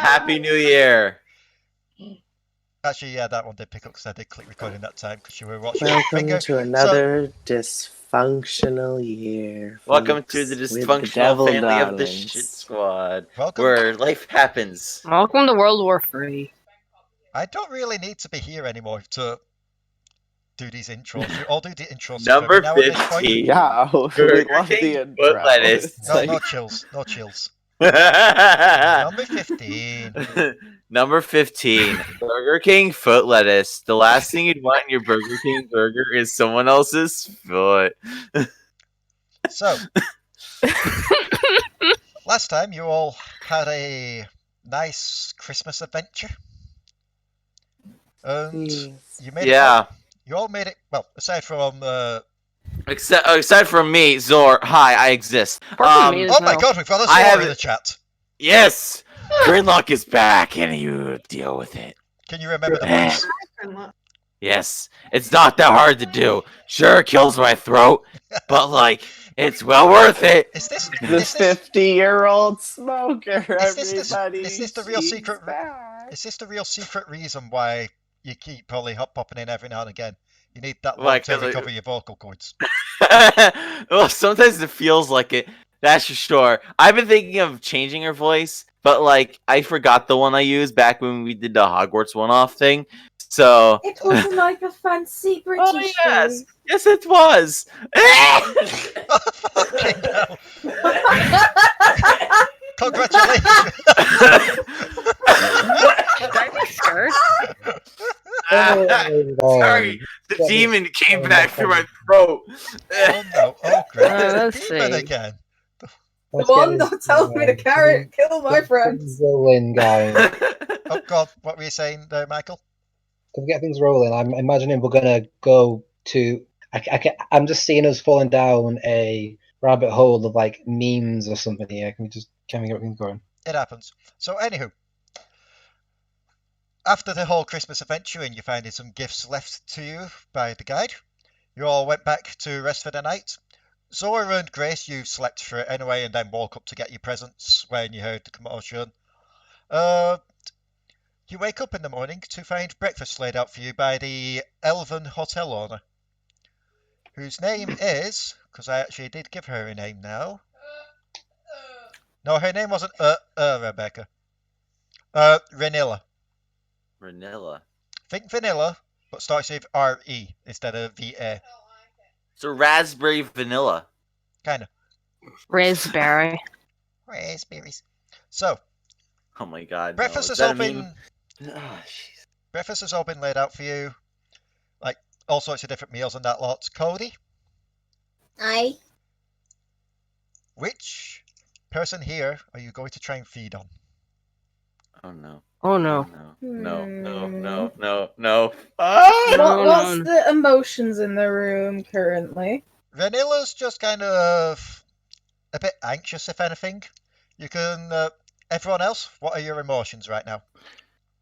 Happy New Year. Actually, yeah, that one did pick up because I did click recording that time because you were watching. Welcome to another dysfunctional year. Welcome to the dysfunctional family of the shit squad, where life happens. Welcome to World War III. I don't really need to be here anymore to do these intros. You all do the intros. Number now 15. Yeah, we love the intro. Foot lettuce. No chills. No chills. Number 15. Number 15. Burger King foot lettuce. The last thing you'd want in your Burger King burger is someone else's foot. So, last time you all had a nice Christmas adventure. And you made it. You all made it. Well, aside from aside from me, Zor. Hi, I exist. Oh my God, we've got a Zor in the chat. Yes, Krinlok is back, and you deal with it. Can you remember the voice? Yes, it's not that hard to do. Sure, it kills my throat, but like, it's well worth it. Is this the 50-year-old smoker? Is this the real secret? Is this the real secret reason why you keep probably popping in every now and again? You need that long to recover your vocal cords. Well, sometimes it feels like it. That's for sure. I've been thinking of changing her voice, but like I forgot the one I used back when we did the Hogwarts one-off thing. So it was like a fancy British yes, yes, it was. Fucking hell. Congratulations. Sorry, the demon came back through my throat. Oh no! Oh great! There's a demon again. Come on, don't tell me to carrot kill my friends. Rolling, guys. Oh God, what were you saying there, Michael? To get things rolling, I'm imagining we're gonna go to. I'm just seeing us falling down a rabbit hole of like memes or something here. Can we get things going? It happens. So, anywho, after the whole Christmas adventure and you finding some gifts left to you by the guide, you all went back to rest for the night. Zora and Grace, you slept through it anyway and then woke up to get your presents when you heard the commotion. You wake up in the morning to find breakfast laid out for you by the elven hotel owner, whose name is, because I actually did give her a name now. No, her name wasn't Rebecca. Ranilla. Ranilla. Think vanilla, but starts with R-E instead of V-A. So raspberry vanilla. Kind of. Raspberry. Raspberries. So. Oh my God. Breakfast has all been. Breakfast has all been laid out for you. Like all sorts of different meals and that lot. Codi? Aye. Which person here are you going to try and feed on? Oh no. Oh no. No. What's the emotions in the room currently? Vanilla's just kind of a bit anxious, if anything. You can. Everyone else, what are your emotions right now?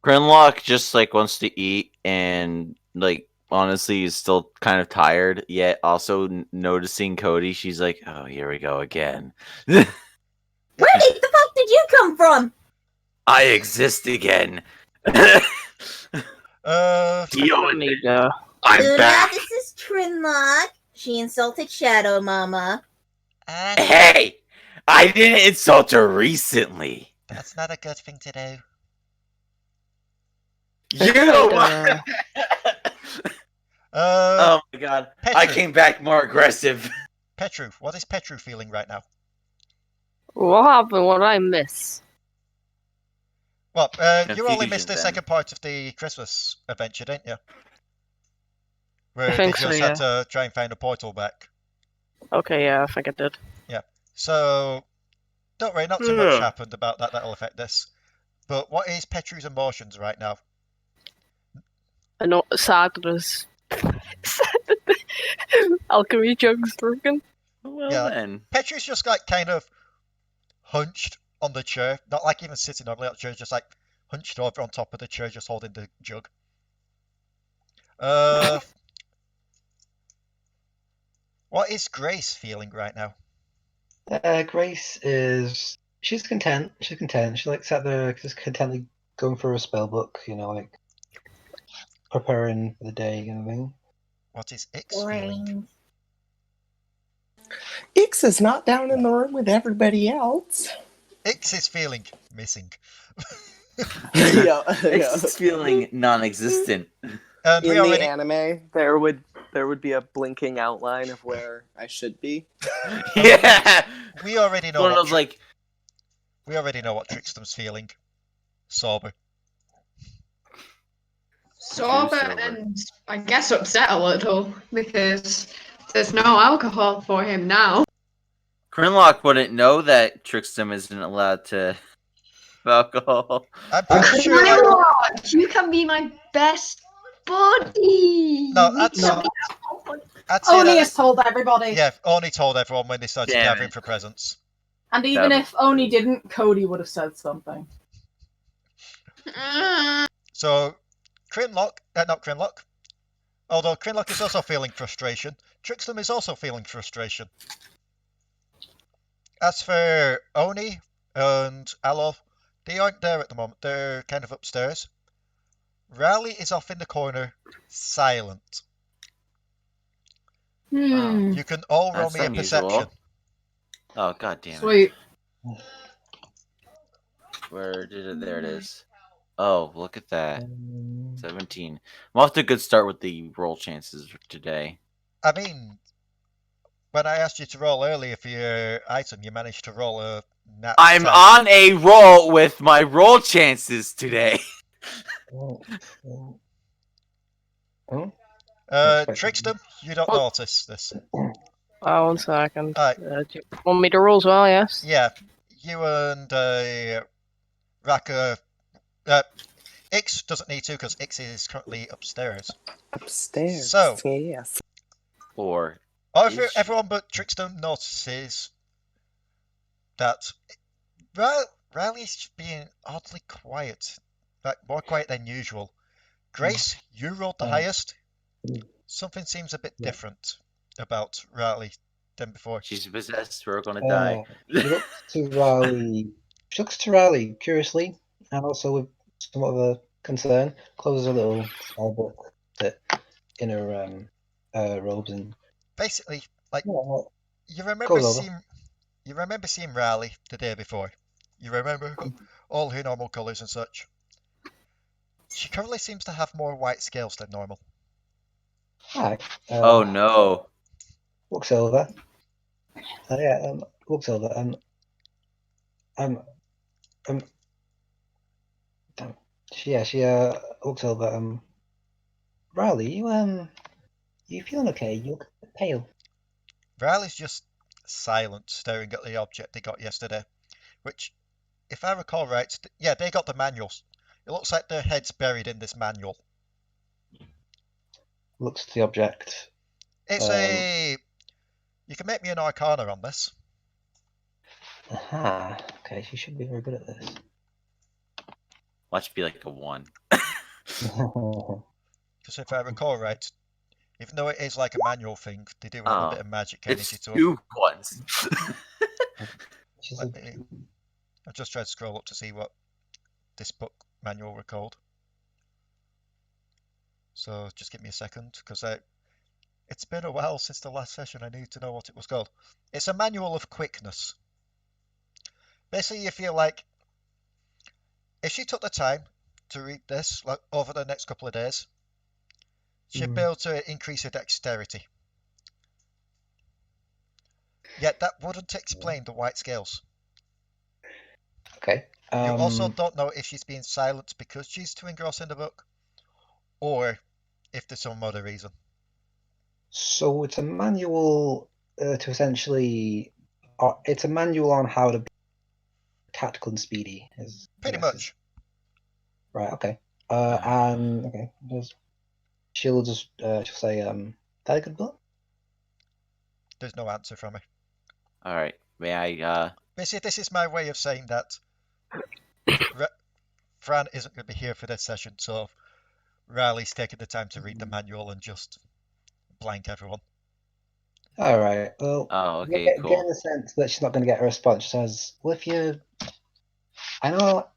Krinlok just like wants to eat and like honestly is still kind of tired, yet also noticing Codi. She's like, oh, here we go again. Where the fuck did you come from? I exist again. Dion, I'm back. This is Krinlok. She insulted Shadow Mama. Hey, I didn't insult her recently. That's not a good thing to do. Oh my God, Petru. I came back more aggressive. Petru, what is Petru feeling right now? What happened? What did I miss? Well, you only missed the second part of the Christmas adventure, didn't you? Where they just had to try and find a portal back. Okay, yeah, I think I did. Yeah. So, don't worry, not too much happened about that. That'll affect this. But what is Petru's emotions right now? I know, sad that his alchemy jug's broken. Well yeah, then. Petru's just like kind of hunched on the chair, not like even sitting on the chair, just like hunched over on top of the chair, just holding the jug. What is Grace feeling right now? Grace is She's content. She's content. She like sat there just contently going through a spell book, like preparing for the day kind of thing. What is Ix feeling? Ix is not down in the room with everybody else. Ix is feeling missing. Yeah, It's feeling non-existent. And in we the already anime, there would be a blinking outline of where I should be. Yeah. we already know One of what those like we already know what Trickstem's feeling. Sober. Sober and I guess upset a little because there's no alcohol for him now. Krinlok wouldn't know that Trickstem isn't allowed to have alcohol. I'm pretty sure. You can be my best buddy. No, We I'd can say- be I'd say Oni that. has told everybody. Yeah, Oni told everyone when they started Damn gathering it. for presents. And even That if Oni didn't, Codi would have said something. So, Krinlok, not Krinlok. Although Krinlok is also feeling frustration, Trickstem is also feeling frustration. As for Oni and Allo, they aren't there at the moment. They're kind of upstairs. Raali is off in the corner, silent. You can all roll That's me a unusual. perception. Oh god damn it. Sweet. Where did it? There it is. Oh, look at that. 17. I'm off to a good start with the roll chances for today. I mean, when I asked you to roll earlier for your item, you managed to roll a nat I'm 10. on a roll with my roll chances today. Trickstem, you don't notice this. Oh, 1 second. Alright. Do you want me to roll as well, yes? Yeah, you and Raka. Ix doesn't need to because Ix is currently upstairs. Upstairs. So- yes. Or Everyone but Trickstem notices that Raali's being oddly quiet. Like, more quiet than usual. Grace, you rolled the highest. Something seems a bit different about Raali than before. she's possessed, we're gonna die. She looks to Raali. She looks to Raali curiously, and also with somewhat of a concern. Closes a little spell book that in her robes and. Basically, like Well, you remember goes over. seeing Raali the day before. You remember all her normal colours and such. She currently seems to have more white scales than normal. Hi. Oh no. Looks over. Looks over. She looks over. Raali, you feeling okay? You look pale. Raali's just silent, staring at the object they got yesterday. Which, if I recall right, yeah, they got the manuals. It looks like their head's buried in this manual. Looks to the object. It's You can make me an Arcana on this. Aha. Okay, she should be very good at this. Watch it be like a 1. Because if I recall right, even though it is like a manual thing, they do have a bit of magic energy It's to 2 ones. it. I've just tried to scroll up to see what this book manual were called. So just give me a second, because it's been a while since the last session. I need to know what it was called. It's a manual of quickness. Basically, you feel like if she took the time to read this like over the next couple of days, she'd be able to increase her dexterity. Yet that wouldn't explain the white scales. Okay. You also don't know if she's being silent because she's too engrossed in the book, or if there's some other reason. So it's a manual to essentially. It's a manual on how to be tactical and speedy. Pretty much. Right. Okay. Okay. She'll say, that a good book? There's no answer from her. Alright. May I Basically, this is my way of saying that Fran isn't going to be here for this session, so Raali's taking the time to read the manual and just blank everyone. All right. Well, Oh, okay, getting cool. the sense that she's not going to get a response. She says, "Well, if you, I know,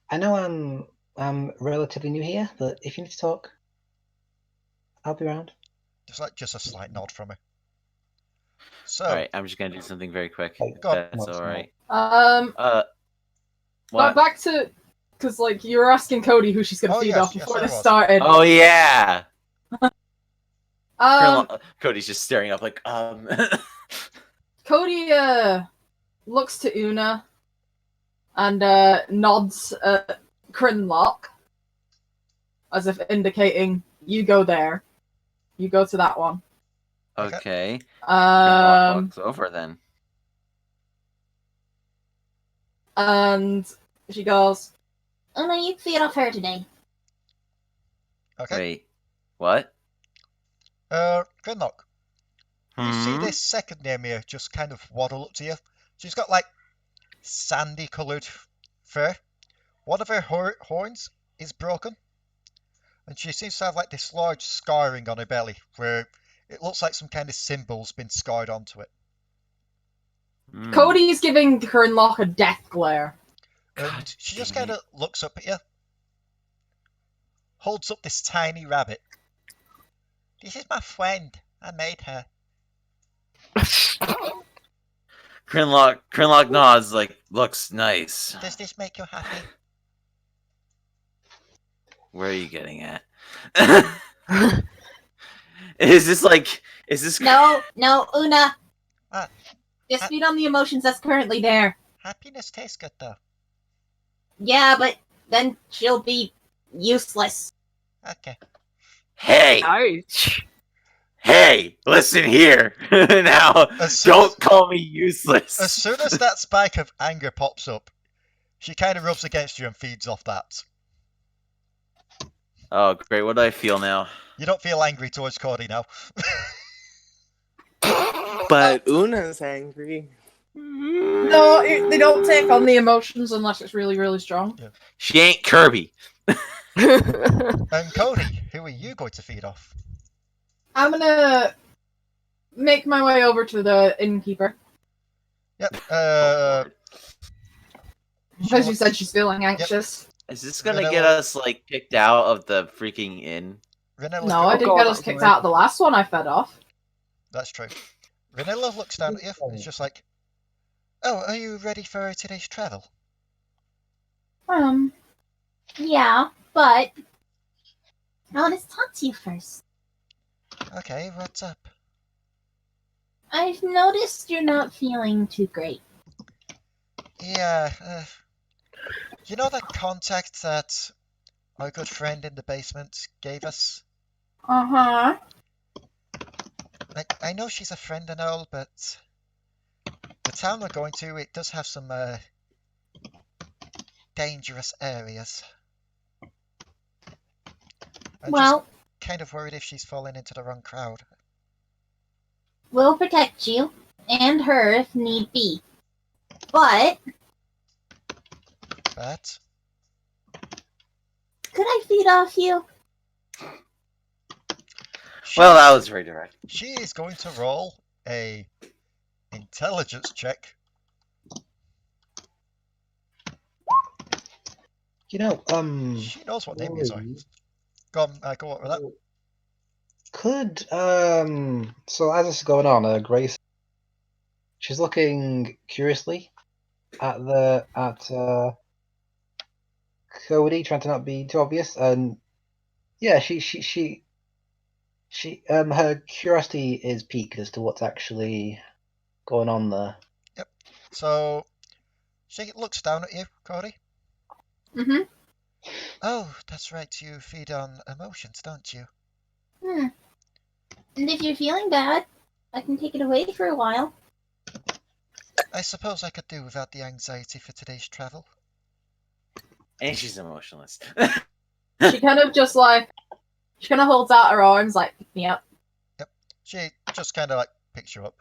I'm relatively new here, but if you need to talk, I'll be around." Just a slight nod from her. So, All right, I'm just gonna do something very quick. Like, If go on. that's all right. But What? back to, because like you were asking Cody who she's gonna Oh, feed yes, off yes, before I this was. started. Oh yeah. Um, Cody's just staring up like Cody looks to Una and nods at Krinlok as if indicating, "You go there. You go to that one." Okay. Um, Walks over then. and she goes, Una, you feed off her today. Okay. Wait. What? Krinlok, you see this second Namr just kind of waddle up to you. She's got like sandy coloured fur. One of her horns is broken, and she seems to have like this large scarring on her belly where it looks like some kind of symbol's been scarred onto it. Cody's giving Krinlok a death glare. And she just kind of looks up at you, holds up this tiny rabbit. This is my friend. I made her. Krinlok nods like, looks nice. Does this make you happy? Where are you getting at? Is this No, Una. Ah, Just feed on the emotions that's currently there. happiness tastes good though. Yeah, but then she'll be useless. Okay. Hey! Ouch. Hey! Listen here! Now, don't call me useless! As soon as that spike of anger pops up, she kind of rubs against you and feeds off that. Oh, great. What do I feel now? You don't feel angry towards Codi now. But Una's angry. No, they don't take on the emotions unless it's really, really strong. Yeah. She ain't Kirby. And Codi, who are you going to feed off? I'm gonna make my way over to the innkeeper. Yep. Because you said she's feeling anxious. Is this gonna get us, like, kicked out of the freaking inn? No, I didn't get us kicked out the last one I fed off. That's true. Ranna looks down at you and is just like, "Oh, are you ready for today's travel?" Yeah, but I want to talk to you first. Okay, what's up? I've noticed you're not feeling too great. Yeah, you know that contact that our good friend in the basement gave us? Uh-huh. I know she's a friend and all, but the town we're going to, it does have some dangerous areas. I'm Well, just kind of worried if she's fallen into the wrong crowd. we'll protect you and her if need be. But could I feed off you? Well, that was very direct. She is going to roll a intelligence check. You know, She knows what names are. Go on with that. Could so as this is going on, Grace, she's looking curiously at Cody, trying to not be too obvious, and yeah, she her curiosity is piqued as to what's actually going on there. Yep. So she looks down at you, Cody. Mm-hmm. Oh, that's right. You feed on emotions, don't you? And if you're feeling bad, I can take it away for a while. I suppose I could do without the anxiety for today's travel. And she's emotionless. She kind of just like, she kind of holds out her arms like, pick me up. Yep. She just kind of like picks you up.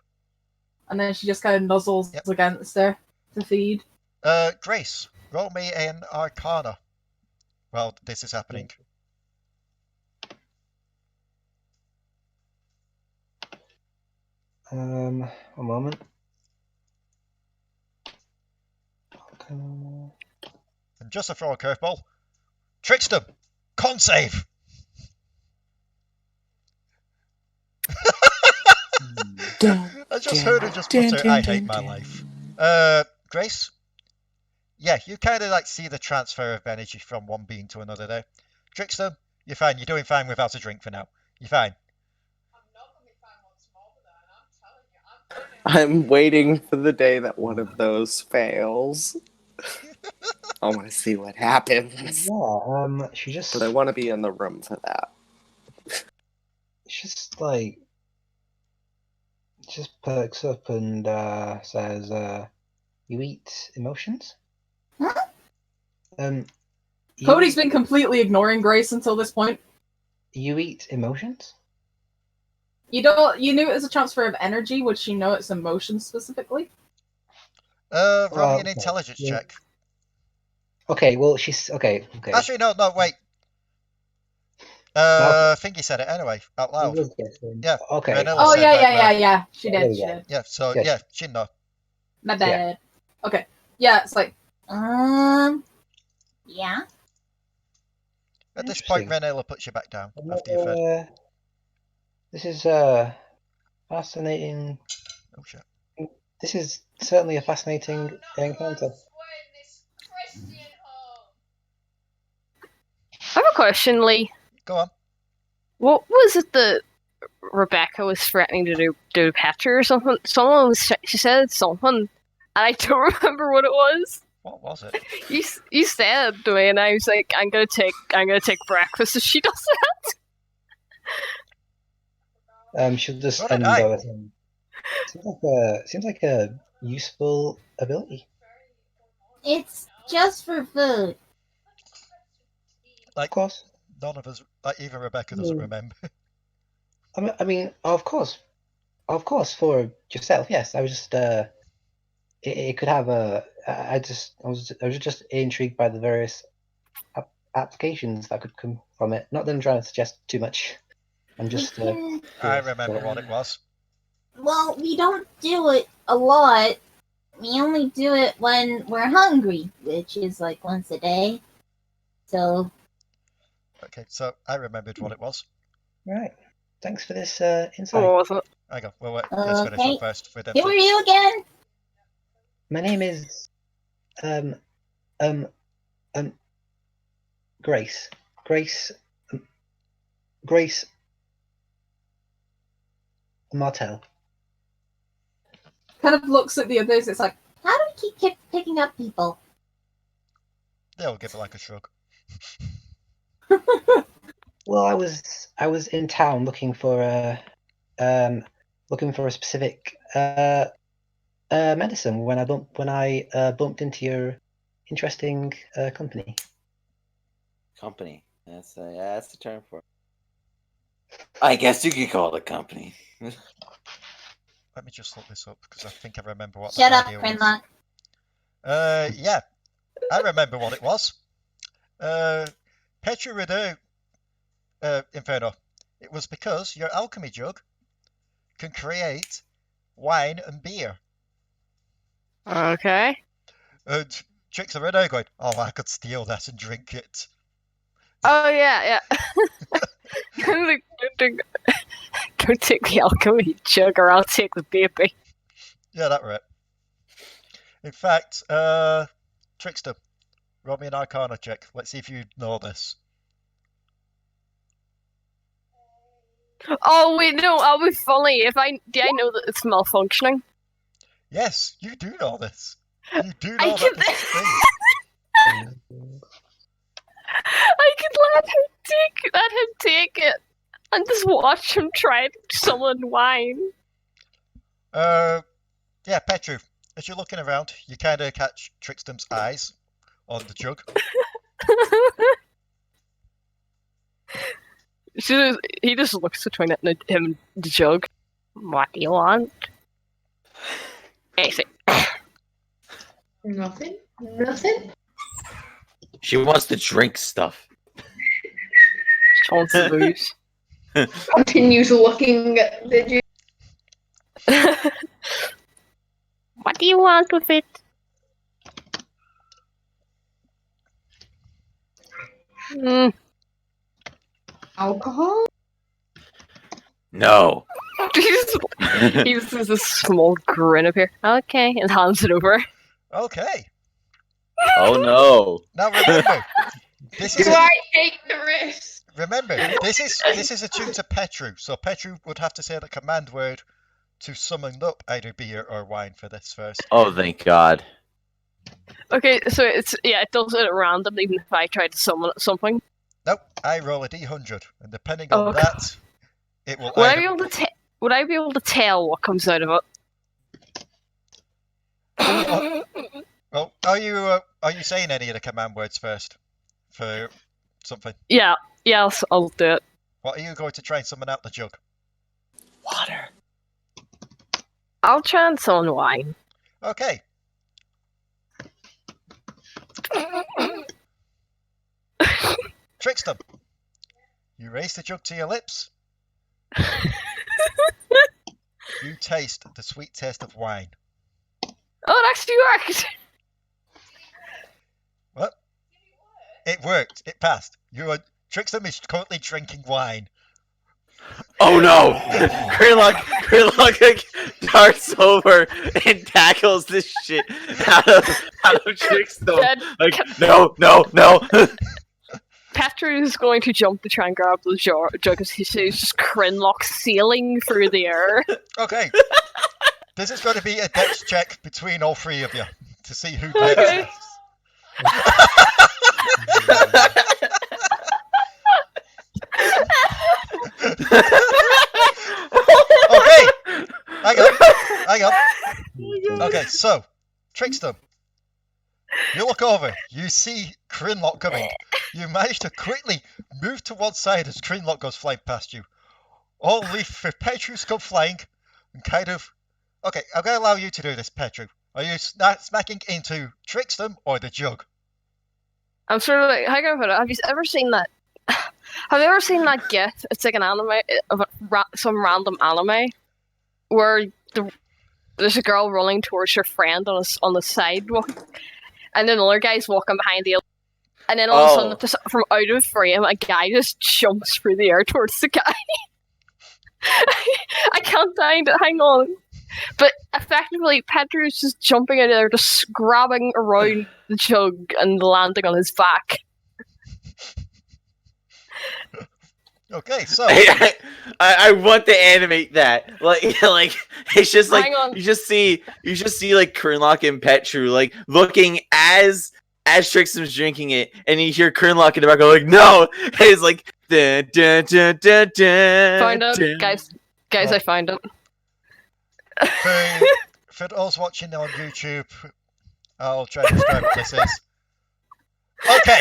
And then she just kind of nuzzles against her to feed. Grace, roll me an Arcana. Well, this is happening. One moment. And just to throw a curveball, Trickstem, con save. I just heard her just mutter, "I hate my life." Grace. Yeah, you kind of like see the transfer of energy from one being to another there. Trickstem, you're fine. You're doing fine without a drink for now. You're fine. I'm waiting for the day that one of those fails. I want to see what happens. Yeah, she just. But I want to be in the room for that. She just perks up and says, "You eat emotions?" Huh? Cody's been completely ignoring Grace until this point. You eat emotions? You knew it was a transfer of energy, which you know it's emotions specifically. Roll me an intelligence check. Okay, well, she's okay. Actually, no, wait. I think he said it anyway, out loud. Yeah. Okay. Ranella said that, Yeah. She did. Yeah. So Yes. yeah, she'd know. My bad. Yeah. Okay. Yeah, it's like. Yeah. At this point, Ranella puts you back down after you've fed. This is fascinating. Oh shit. This is certainly a fascinating encounter. I have a question, Leigh. Go on. What was it that Rebecca was threatening to do to Petru or something? She said something, and I don't remember what it was. What was it? You said to me, and I was like, I'm gonna take breakfast if she does She'll just end by saying, seems like a useful ability. It's just for food. Like, of course. None of us, like even Rebecca doesn't remember. I mean, of course, for yourself. Yes, I was just it could have a. I was just intrigued by the various applications that could come from it. Not that I'm trying to suggest too much. I'm just. I remember what it was. Well, we don't do it a lot. We only do it when we're hungry, which is like once a day. So. Okay, so I remembered what it was. Right. Thanks for this insight. What was it? I go. Well, let's finish up first with them. Who are you again? My name is Grace. Grace Martell. Kind of looks at the others. It's like, how do we keep picking up people? They'll give it like a shrug. Well, I was in town looking for a specific medicine when I bumped into your interesting company. Company. That's the term for it. I guess you could call it a company. Let me just look this up because I think I remember what. Shut up, Krinlok. Yeah, I remember what it was. Petru Redu, Inferno. It was because your alchemy jug can create wine and beer. Okay. And Tricks are Redu going, oh, I could steal that and drink it. Oh yeah. Don't take the alchemy jug, or I'll take the baby. Yeah, that were it. In fact, Trickster, roll me an Arcana check. Let's see if you know this. Oh wait, no, I'll be funny if I know that it's malfunctioning. Yes, you do know this. You do know I that can... this is a thing. I could let him take it, and just watch him try to summon wine. Yeah, Petru, as you're looking around, you kind of catch Trickstem's eyes on the jug. He just looks between it and him and the jug. What do you want? Anything. Nothing. She wants to drink stuff. She wants to lose. Continues looking at the What do you want with it? Mm. Alcohol? No. He just has a small grin up here. Okay, and hands it over. Okay. Oh no. Now remember, this is Do I take the risk? remember this is attuned to Petru, so Petru would have to say the command word to summon up either beer or wine for this first. Oh, thank God. Okay, so it does it at random, even if I try to summon something. Nope, I roll a d100, and depending on Oh, that, it will Would I either... be able to would I be able to tell what comes out of it? Well, are you saying any of the command words first for something? Yeah, I'll do it. What are you going to try and summon out the jug? Water. I'll try and summon wine. Okay. Trickstem. You raise the jug to your lips. You taste the sweet taste of wine. Oh, it actually worked! What? It worked. It passed. Trickstem is currently drinking wine. Oh no! Krinlok like, darts over and tackles this shit out of Trickstem. Dead. Like, no. Petru is going to jump to try and grab the jug as he sees just Krinlok sailing through the air. Okay. This is going to be a dex check between all three of you to see who does this. Okay. Hang on. Okay, so Trickstem, you look over. You see Krinlok coming. You manage to quickly move to one side as Krinlok goes flying past you. Only for Petru to come flying and kind of... Okay, I'm going to allow you to do this, Petru. Are you smacking into Trickstem or the jug? I'm sort of like, how can I put it? Have you ever seen that? Have you ever seen that GIF? It's like an anime of some random anime where there's a girl running towards her friend on the sidewalk, and then another guy's walking behind the. And then all of a sudden, just from out of frame, a guy just jumps through the air towards the guy. I can't find it. Hang on. But effectively, Petru's just jumping out of there, just grabbing around the jug and landing on his back. Okay, so I want to animate that. Like it's just like Hang on. you just see like Krinlok and Petru like looking as Trickstem's drinking it, and you hear Krinlok in the background like no, and it's like dun, dun, dun, dun, dun, Find it, dun. guys. I find it. for those watching on YouTube, I'll try to describe what this is. Okay,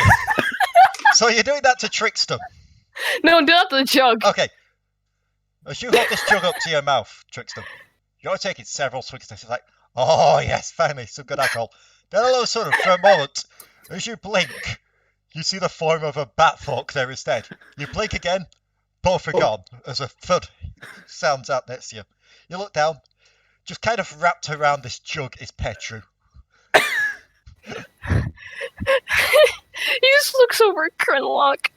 so you're doing that to Trickstem. No, do that to the jug. Okay. As you hold this jug up to your mouth, Trickstem, you're taking several swigs. It's like, oh yes, finally, some good alcohol. Then all of a sudden, for a moment, as you blink, you see the form of a batfolk there instead. You blink again, both are gone, as a thud sounds out next to you. You look down, just kind of wrapped around this jug is Petru. He just looks over at Krinlok.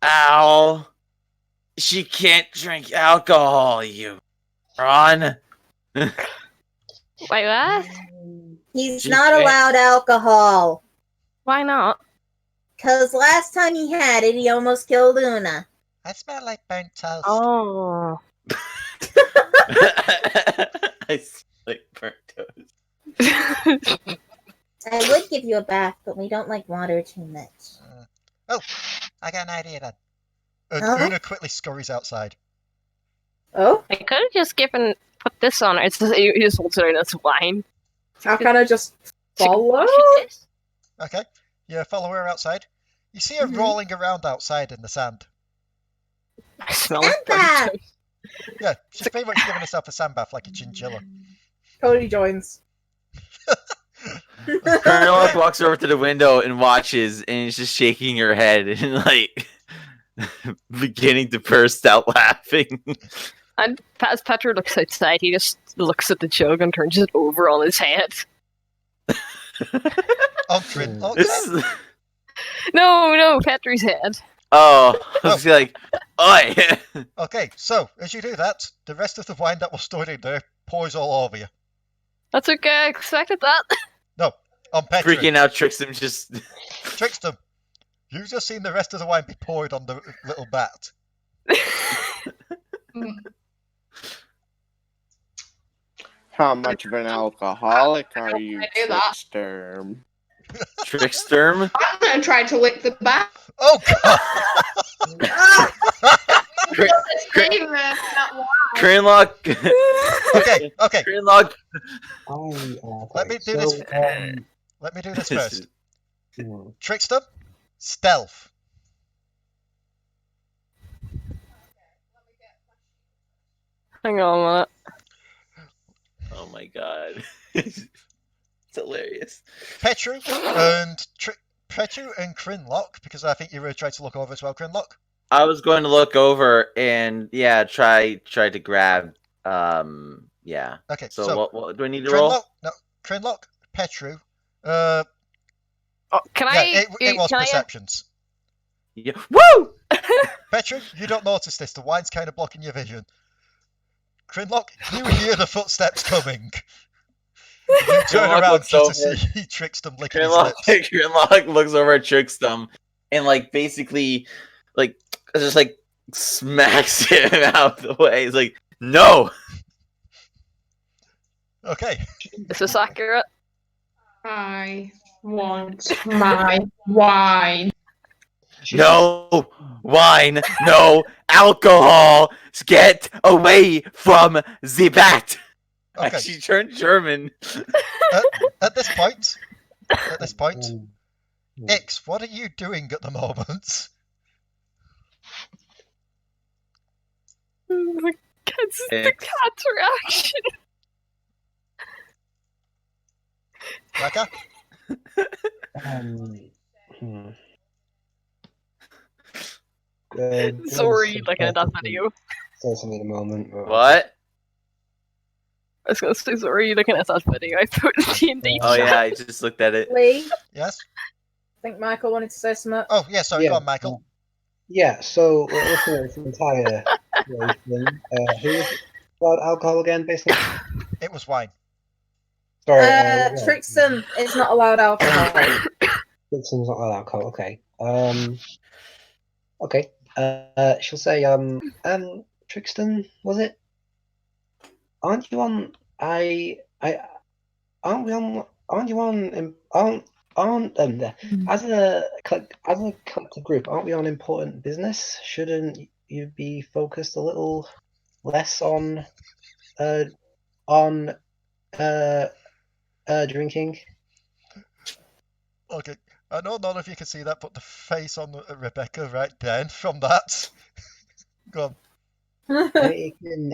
Ow. She can't drink alcohol, you Ron. Wait, what? He's She not can't- allowed alcohol. Why not? Because last time he had it, he almost killed Una. I smell like burnt toast. Oh. I see, like burnt toast. I would give you a bath, but we don't like water too much. Oh, I got an idea then. Huh? Una quickly scurries outside. Oh? I could have just put this on it. It's just, he just holds it out as wine. How can I just follow? Okay, you follow her outside. You see her Mhm. rolling around outside in the sand. I smell it. Sandbath! Yeah, she's pretty much giving herself a sand bath like a chinchilla. Cody joins. Krinlok walks over to the window and watches, and is just shaking her head and like, beginning to burst out laughing. And as Petru looks outside, he just looks at the jug and turns it over on his head. On Krinlok. This is... No, Petru's head. Oh, I was like, oi! Okay, so as you do that, the rest of the wine that was stored in there pours all over you. That's okay, I expected that. No, on Petru. Freaking out, Trickstem just... Trickstem, you've just seen the rest of the wine be poured on the little bat. How much of an alcoholic are you, I do that. Trickster? Trickstem? I'm gonna try to lick the bat. Oh god! Krinlok. Okay. Krinlok. Let me do this. Let me do this first. Trickstem, stealth. Hang on a minute. Oh my god. It's hilarious. Petru and Krinlok, because I think you were trying to look over as well, Krinlok. I was going to look over and try to grab yeah. Okay, So what do I need to roll? Krinlok, Petru. Can I? It was can perceptions. Yeah. Woo! Petru, you don't notice this. The wine's kind of blocking your vision. Krinlok, you hear the footsteps coming. You turn Krinlok around looks just to over. see Trickstem licking his lips. Krinlok looks over at Trickstem and basically just smacks him out of the way. He's like, no. Okay. Is this accurate? I want my wine. No wine, no alcohol. Get away from the bat. Okay. She turned German. At this point, Ix, what are you doing at the moment? The cat's reaction. Raka? Sorry, looking at that video. Say something in a moment. What? I was gonna say sorry, looking at that video. I put D&D. Oh yeah, I just looked at it. Leigh, Yes? I think Michael wanted to say something. Oh, yeah, sorry, go on, Michael. Yeah, so we're looking at this entire situation. Who was about alcohol again, basically? It was wine. Sorry. Trickstem is not allowed alcohol. Trickstem's not allowed alcohol, okay. Okay. She'll say, Trickstem, was it? Aren't you on as a collective group, aren't we on important business? Shouldn't you be focused a little less on drinking? Okay, I know none of you can see that, but the face on Rebecca right then from that. Go on. It can,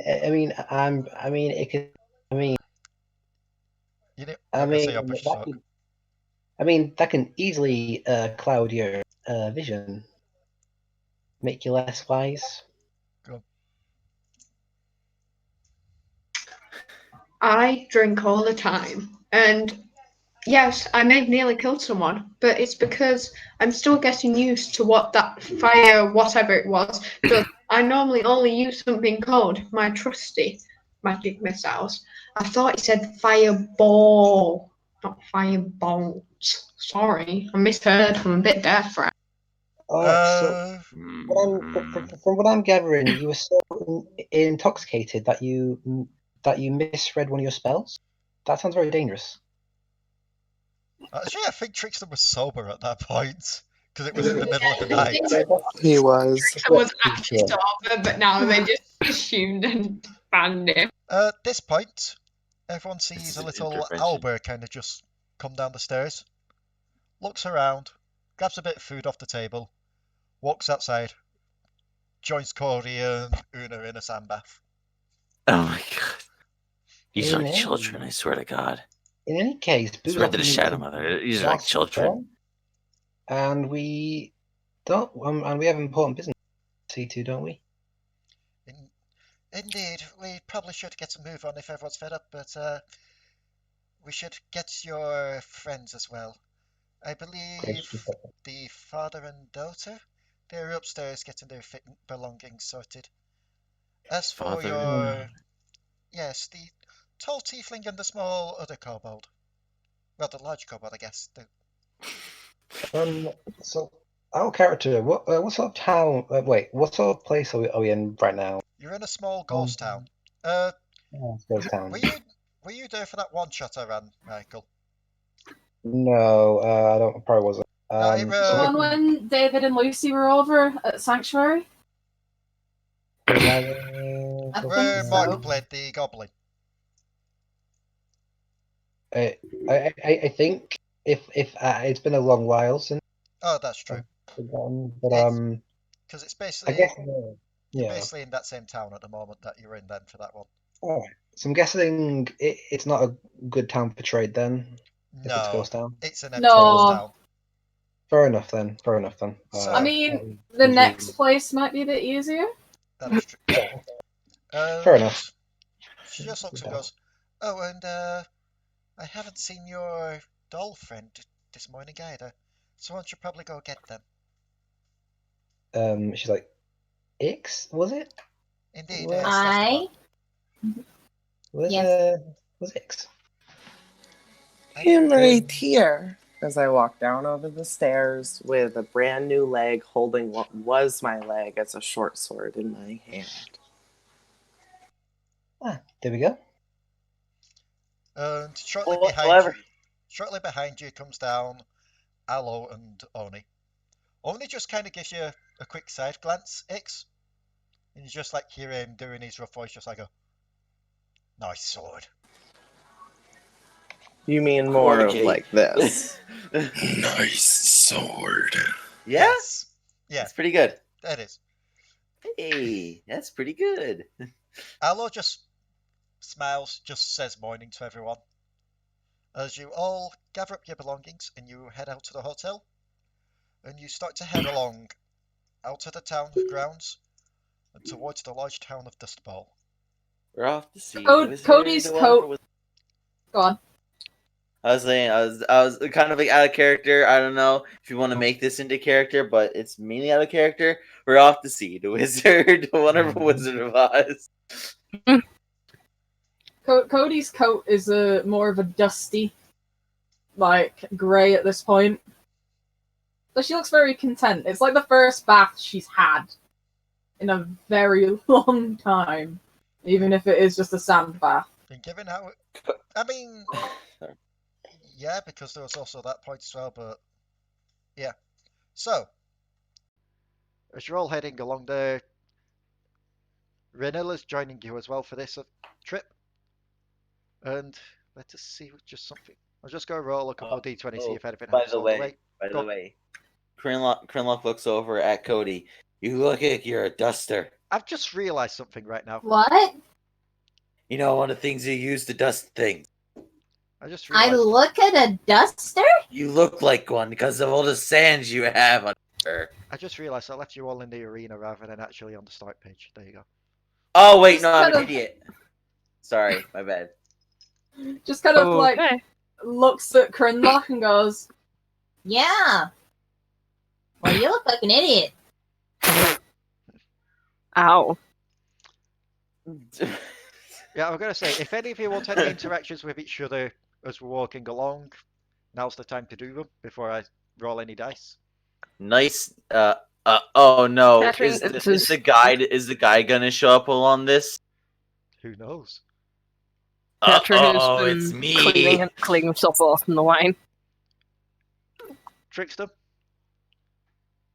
You know, I'm gonna say your push talk. that can easily cloud your vision, make you less wise. Go on. I drink all the time, and yes, I may have nearly killed someone, but it's because I'm still getting used to what that fire, whatever it was, does. I normally only use something called my trusty magic missiles. I thought it said fireball, not firebolts. Sorry, I misheard. I'm a bit deaf, right? So from what I'm gathering, you were so intoxicated that you misread one of your spells. That sounds very dangerous. Actually, I think Trickstem was sober at that point, because it was in the middle of the night. He was. I was actually sober, but now they just assumed and banned him. At this point, everyone This sees is a an little intervention. Albert kind of just come down the stairs, looks around, grabs a bit of food off the table, walks outside, joins Codi and Una in a sandbath. Oh my god. These are like Amen. children, I swear to God. In any case, I swear to the Shadow Mother. These are like children. and we don't, and we have important business. see to, don't we? Indeed, we probably should get a move on if everyone's fed up, but we should get your friends as well. I believe the father and daughter, they're upstairs getting their belongings sorted. As for Father your... Yes, the tall tiefling and the small other kobold. Well, the large kobold, I guess. So our character, what sort of town? Wait, what sort of place are we in right now? You're in a small ghost town. Ghost town. Were you there for that one shot I ran, Michael? No, I don't. I probably wasn't. No, it The one when David and Lucy were over at Sanctuary? I Where think Mark so. played the goblin. I think if it's been a long while since. Oh, that's true. But because it's I basically guess you're yeah. basically in that same town at the moment that you're in then for that one. All right. So I'm guessing it's not a good town for trade then. If it's No, ghost town. it's an empty No. ghost town. Fair enough then. So- I mean, the next place might be a bit easier. That is true. Fair enough. She just looks and goes, "Oh, and I haven't seen your doll friend this morning either. So why don't you probably go get them?" She's like, Ix, was it? Indeed, Well, yes, that's the one. Was Ix? I'm right here. As I walk down over the stairs with a brand new leg holding what was my leg as a short sword in my hand. There we go. And Clever. shortly behind you comes down Allo and Oni. Oni just kind of gives you a quick side glance, Ix. And you just like hear him doing his rough voice, just like a nice sword. You mean more of Okay. like this? Nice sword. Yeah, Yes. Yeah, that's pretty good. that is. Hey, that's pretty good. Allo just smiles, just says morning to everyone. As you all gather up your belongings and you head out to the hotel, and you start to head along out of the town grounds and towards the large town of Dustbowl. We're off to see. Cody's coat. Go on. I was saying, I was kind of like out of character. I don't know if you want to make this into character, but it's mainly out of character. We're off to see the wizard, the wonderful Wizard of Oz. Cody's coat is more of a dusty, like, grey at this point. But she looks very content. It's like the first bath she's had in a very long time, even if it is just a sand bath. Been given out. I mean, yeah, because there was also that point as well, but yeah. So, as you're all heading along there, Ranna's joining you as well for this trip. And let us see just something. I'll just go roll a couple of d20, see if anything happens on the way. By the way, Krinlok looks over at Cody. You look like you're a duster. I've just realised something right now. What? You know, one of the things you use to dust things. I just I realised. look at a duster? You look like one because of all the sands you have on her. I just realised I left you all in the arena rather than actually on the start page. There you go. Oh wait, Just no, I'm kind an of- idiot. Sorry, my bad. Just kind of like Okay. looks at Krinlok and goes, Yeah. Well, you look like an idiot. Ow. Yeah, I'm going to say, if any of you want any interactions with each other as we're walking along, now's the time to do them before I roll any dice. Nice. Oh no. Catherine, Is this is is- the guy gonna show up on this? Who knows? Petru Oh, who's it's been me. cleaning himself off in the wine. Trickstem?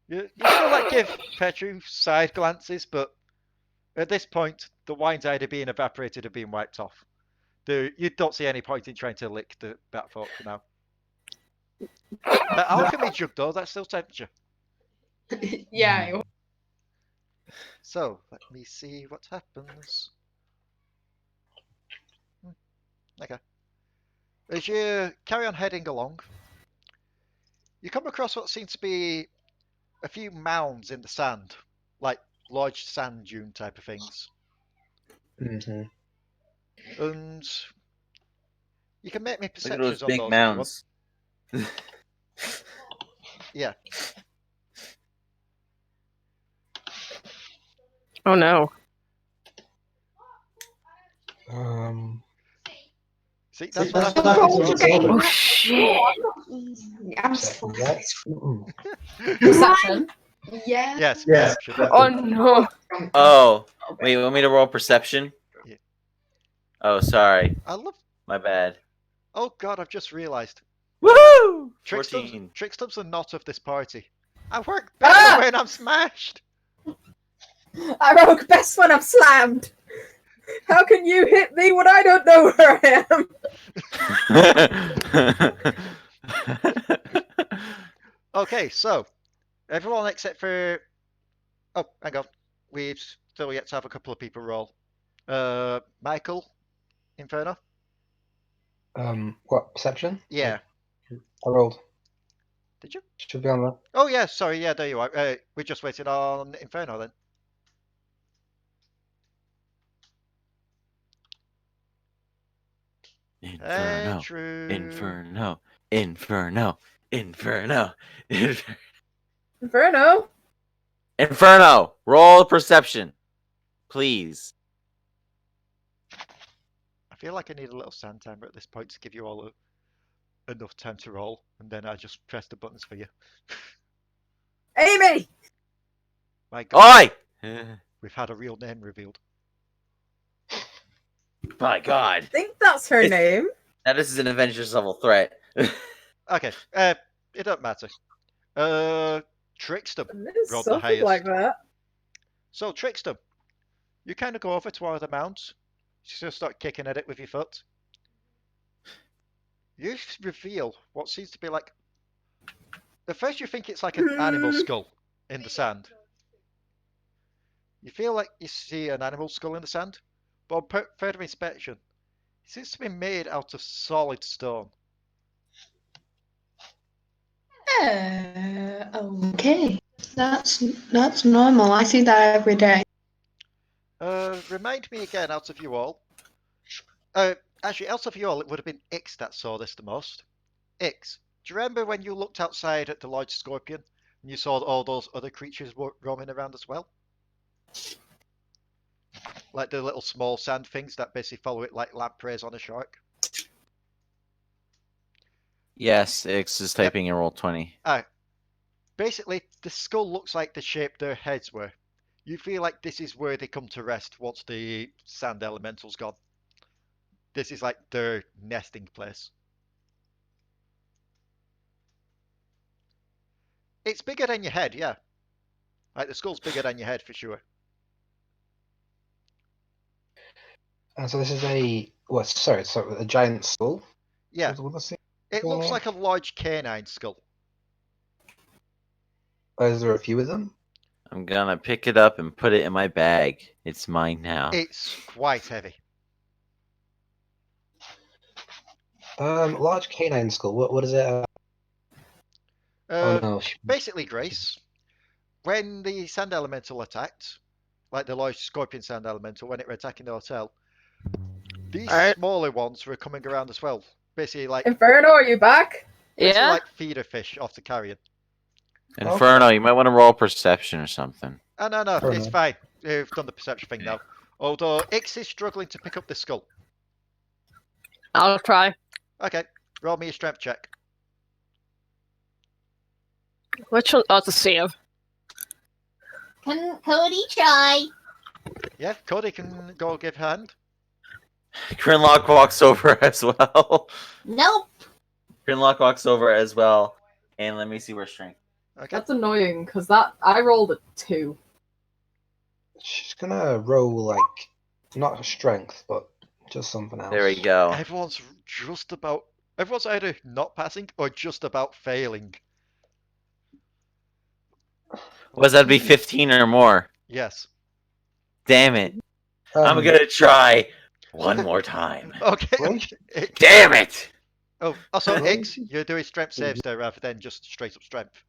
You still like give Petru side glances, but at this point, the wine's either being evaporated or being wiped off. You don't see any point in trying to lick the batfolk for now. That alchemy jug, though, that still tempts you. Yeah. So, let me see what happens. Okay. As you carry on heading along, you come across what seems to be a few mounds in the sand, like large sand dune type of things. Mm-hmm. And you can make me Look at those perceptions on big those if you want. mounds. Yeah. Oh no. See, that's what I've done. Oh shit. I'm Perception. yeah. Yes, Yes. perception. Oh no. Oh, wait, you want me to roll perception? Yeah. Oh, sorry. I love. My bad. Oh god, I've just realised. Woohoo! Trickstem's 14. Trickstem's are not of this party. I work better when I'm smashed. I roll best when I'm slammed. How can you hit me when I don't know where I am? Okay, so everyone except for oh, hang on, we've still yet to have a couple of people roll. Michael, Inferno. What perception? Yeah. I rolled. Did you? Should be on there. Oh yeah, sorry. Yeah, there you are. We're just waiting on Inferno then. Inferno. Petru. Inferno. Inferno. Inferno. Inferno. Inferno. Roll perception. Please. I feel like I need a little sand timer at this point to give you all enough time to roll, and then I just press the buttons for you. Amy. My God, Oi! we've had a real name revealed. My God. I think that's her name. Now this is an Avengers level threat. Okay, it don't matter. Trickstem It's rolled the something highest. like that. So Trickstem, you kind of go over to one of the mounts. You just start kicking at it with your foot. You reveal what seems to be like. At first, you think it's like an animal skull in the sand. You feel like you see an animal skull in the sand, but on further inspection, it seems to be made out of solid stone. Okay. That's normal. I see that every day. Remind me again, out of you all. Actually, out of you all, it would have been Ix that saw this the most. Ix, do you remember when you looked outside at the large scorpion and you saw all those other creatures roaming around as well? Like the little small sand things that basically follow it like lampreys on a shark. Yes, X is typing in roll 20. Basically, the skull looks like the shape their heads were. You feel like this is where they come to rest once the sand elemental's gone. This is like their nesting place. It's bigger than your head, yeah. Like the skull's bigger than your head for sure. And so this is a so a giant skull. Yeah. It going looks on? like a large canine skull. Is there a few of them? I'm gonna pick it up and put it in my bag. It's mine now. It's quite heavy. Large canine skull. What is it? Oh no. Basically, Grace, when the sand elemental attacked, like the large scorpion sand elemental, when it were attacking the hotel, these smaller ones were coming around as well. Basically, like Inferno, are you back? Yeah. like feeder fish off the carrion. Inferno, you might want to roll perception or something. Oh, no, Fair it's enough. fine. We've done the perception thing now. Although Ix is struggling to pick up the skull. I'll try. Okay, roll me a strength check. Which one? Oh, it's a save. Can Cody try? Yeah, Codi can go give her hand. Krinlok walks over as well. Nope. Krinlok walks over as well. And let me see where strength. Okay. That's annoying because I rolled a 2. She's gonna roll like not her strength, but just something else. There we go. Everyone's either not passing or just about failing. Was that be 15 or more? Yes. Damn it. I'm gonna try one more time. Okay. Damn it! Oh, also, Ix, you're doing strength saves there rather than just straight up strength.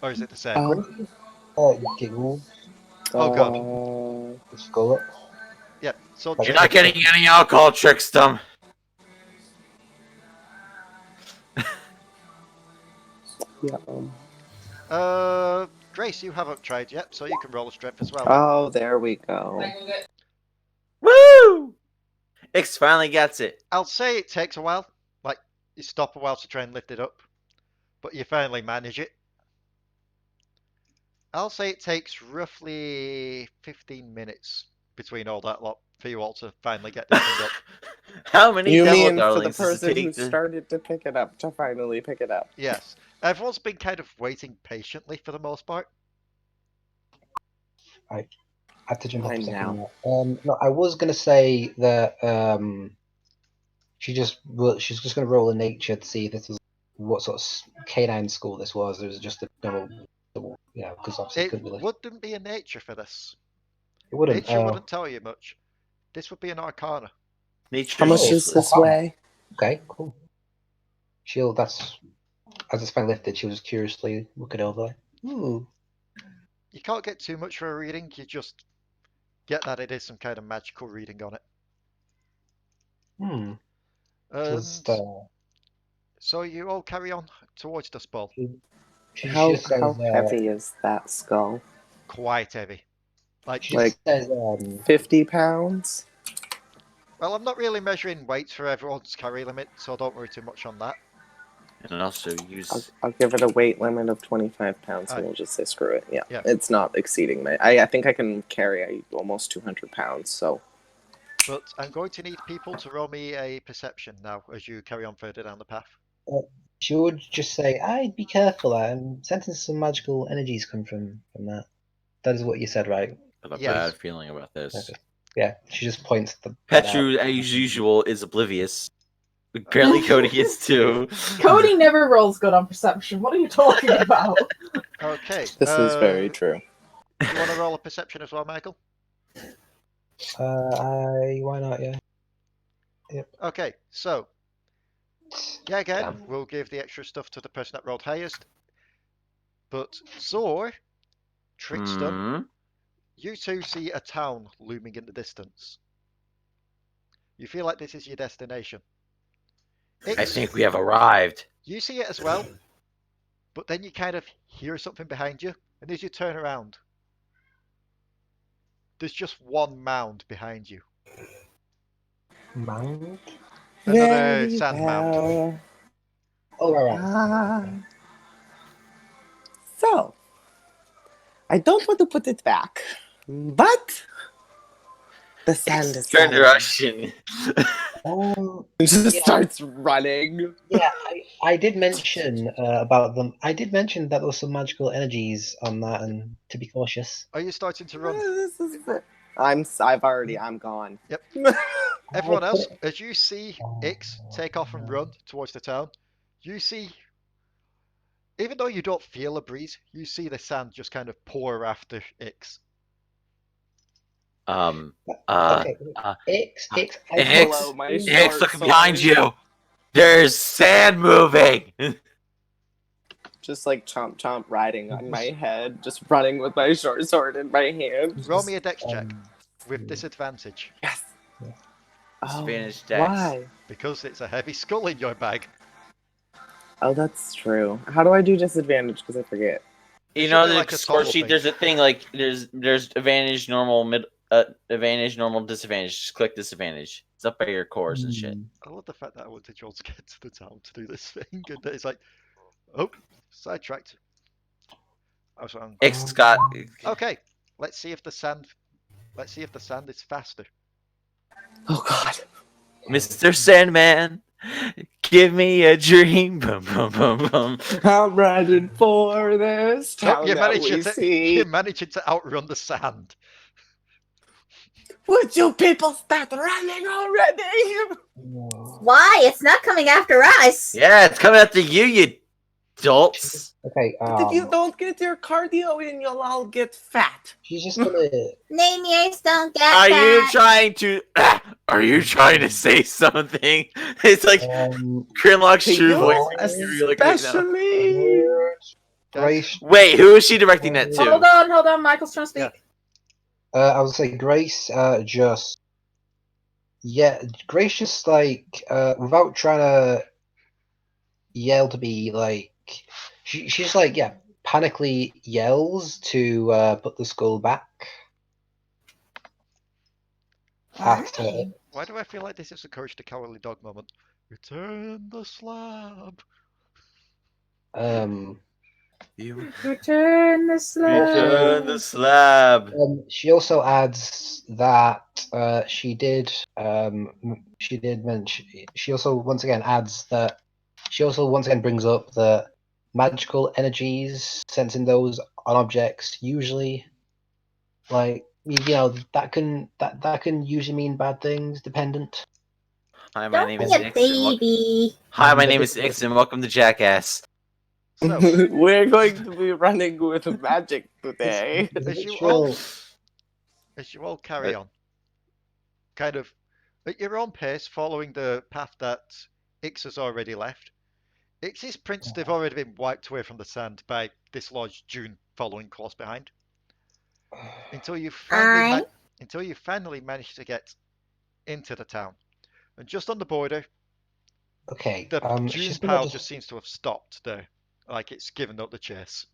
Or is it the same? Giggle. Oh, God. Skull up. Yeah, so You're not getting any alcohol, Trickstem. Yeah. Grace, you haven't tried yet, so you can roll a strength as well. Oh, there we go. Woo! Ix finally gets it. I'll say it takes a while. Like, you stop a while to try and lift it up, but you finally manage it. I'll say it takes roughly 15 minutes between all that lot for you all to finally get this thing up. How many You devil mean for the darlings does it person who take to... started to pick it up to finally pick it up? Yes. Everyone's been kind of waiting patiently for the most part. I had to jump off I a second. know. No, I was going to say that she's just going to roll a nature to see if this was what sort of canine school this was. It was just a normal, because obviously It couldn't really. wouldn't be a nature for this. It wouldn't. Nature wouldn't tell you much. This would be an arcana. Nature How much is is this way? Okay, cool. That's as it's finally lifted. She'll just curiously look it over. Ooh. You can't get too much for a reading. You just get that it is some kind of magical reading on it. Just, So you all carry on towards Dustbowl. How heavy is that skull? Quite heavy. Like 50 pounds? Well, I'm not really measuring weights for everyone's carry limit, so don't worry too much on that. And also use... I'll give it a weight limit of 25 pounds, and we'll just say screw it. Yeah, it's not exceeding my... I think I can carry almost 200 pounds, so... But I'm going to need people to roll me a perception now, as you carry on further down the path. She would just say, "I'd be careful. I'm sensing some magical energies come from that." That is what you said, right? I have a bad feeling about this. Okay. Yeah, she just points the... Petru, as usual, is oblivious. Apparently Codi is too. Codi never rolls good on perception. What are you talking about? Okay. This is very true. You want to roll a perception as well, Michael? Why not, yeah. Yep. Okay, so... Yeah, again, we'll give the extra stuff to the person that rolled highest. But Zor, Trickstem, you two see a town looming in the distance. You feel like this is your destination. I think we have arrived. You see it as well, but then you kind of hear something behind you, and as you turn around, there's just one mound behind you. Mound? Another sand mound. Oh, right. So, I don't want to put it back, but the sand is Turn Russian. It just starts running. Yeah, I did mention about them. I did mention that there were some magical energies on that, and to be cautious. Are you starting to run? This is it. I'm gone. Yep. Everyone else, as you see Ix take off and run towards the town, you see, even though you don't feel a breeze, you see the sand just kind of pour after Ix. Ix, look behind you. There's sand moving. Just like Chomp Chomp riding on my head, just running with my short sword in my hand. Roll me a dex check with disadvantage. Yes. Disadvantage dex. Why? Because it's a heavy skull in your bag. Oh, that's true. How do I do disadvantage? Because I forget. You know, the like a score total sheet. thing. There's a thing like there's advantage, normal, advantage, normal, disadvantage. Just click disadvantage. It's up by your cores and shit. I love the fact that I wanted you all to get to the town to do this thing, and it's like, oh, sidetracked. I was wrong. Ix got. Okay, let's see if the sand is faster. Oh God. Mr. Sandman, give me a dream. Bum, bum, bum, bum. I'm running for this Oh, town you're that we see. managing to outrun the sand. Would you people start running already? Why? It's not coming after us. Yeah, it's coming after you, you dolts. Okay. But if you don't get your cardio in, you'll all get fat. She's just gonna. Name-ears don't get Are you fat. trying to? Are you trying to say something? It's like Krinlok's To true you voice. especially. Wait, who is she directing that to? Hold on, Michael's trying to speak. I would say Grace Grace just like without trying to yell to be like she's like panically yells to put the skull back after Alright. Why do I feel like this is a Courage the Cowardly Dog moment? Return the slab. Return the Return the slab. slab. She also adds that she did mention. She also once again adds that she also once again brings up that magical energies, sensing those on objects, usually like that can usually mean bad things, dependent. Hi, my Don't name be is a Ixon. baby. Hi, my name is Ixon. Welcome to Jackass. So, We're going to be running with magic today. as you Literal- all carry on, kind of at your own pace, following the path that Ix has already left. Ix's prints, they've already been wiped away from the sand by this large dune following close behind. Until you finally manage to get into the town. And just on the border, Okay. the dune she's pile gonna just seems to have stopped there. Like it's given up the chase.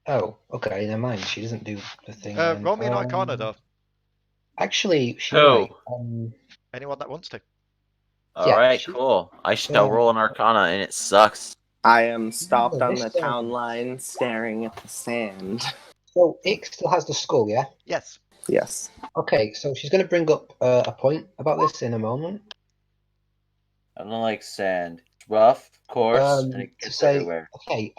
Oh, okay. Never mind. She doesn't do the thing. Then. Roll me an Arcana though. Actually, she Who? might. Anyone that wants to. All right, she- cool. I shall roll an Arcana, and it sucks. I am stopped on this the town line staring at the sand. So Ix still has the skull, yeah? Yes. Yes. Okay, so she's going to bring up a point about this in a moment. I don't like sand. It's rough, coarse, and it To gets say, everywhere. okay,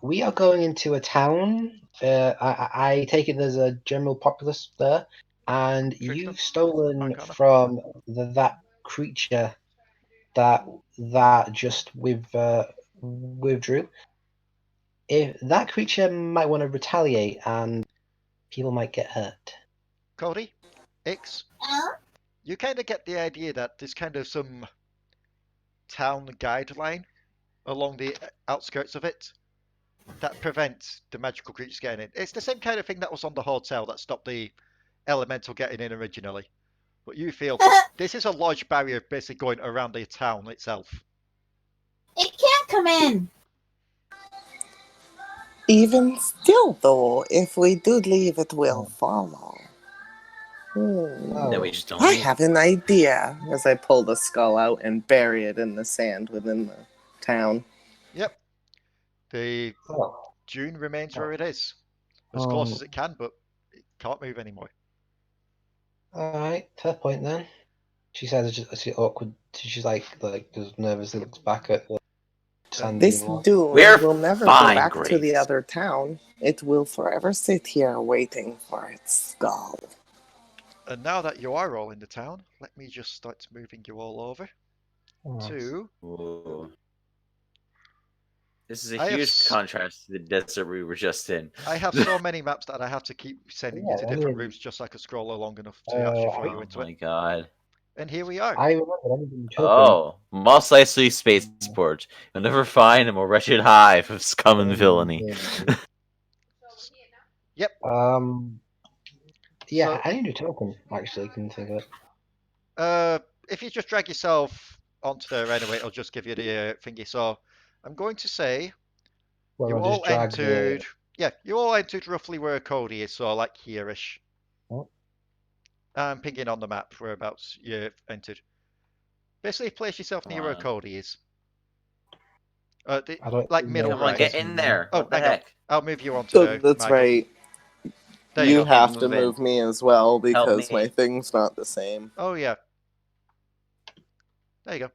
we are going into a town. I take it there's a general populace there, and Trickstem? you've stolen Arcana? from that creature that just withdrew. If that creature might want to retaliate, and people might get hurt. Codi, Ix, you kind of get the idea that there's kind of some town guideline along the outskirts of it that prevents the magical creatures getting in. It's the same kind of thing that was on the hotel that stopped the elemental getting in originally. But you feel this is a large barrier basically going around the town itself. It can't come in. Even still, though, if we do leave, it will follow. Then we just don't I leave. have an idea. As I pull the skull out and bury it in the sand within the town. Yep. The dune remains where it is. As close as it can, but it can't move anymore. Alright, fair point then. She says it's just awkward. She's like just nervously looks back at the sand. This dune We're will never fine, go back to the Grace. other town. It will forever sit here waiting for its skull. And now that you are all in the town, let me just start moving you all over to... Ooh. This is I a have huge contrast to the desert we were just in. I have so many maps that I have to keep sending you to Yeah, I different mean, rooms just so I can scroll along enough to actually throw you Oh into my it. god. And here we are. I remember everything choking. Oh, Mos Eisley Spaceport. You'll never find a more wretched hive of scum and villainy. Yep. Yeah, So- I need a token, actually, can you think of it? If you just drag yourself onto there anyway, it'll just give you the thingy. So I'm going to say Well, you I'll all just drag entered. Yeah, you all entered roughly where Codi is, so like here-ish. Oh. I'm pinging on the map whereabouts you entered. Basically, place yourself near where Codi is. I don't Like know middle Come on, right. get in there. Oh, What the hang on. heck? I'll move you onto So there. that's Michael. right. There You go. have to Move in. move me as well Help because me. my thing's not the same. Oh yeah. There you go.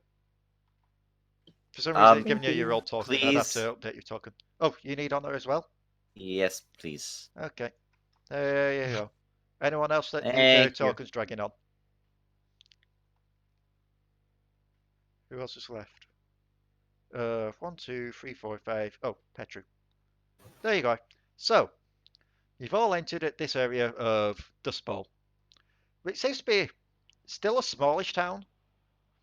For some reason, it's giving you your old token. I'd have please. to update your token. Oh, you need honor as well? Yes, please. Okay. There you go. Anyone else that needs Thank their you. tokens dragging on? Who else is left? 1, 2, 3, 4, 5. Oh, Petru. There you go. So, you've all entered at this area of Dustbowl. It seems to be still a smallish town,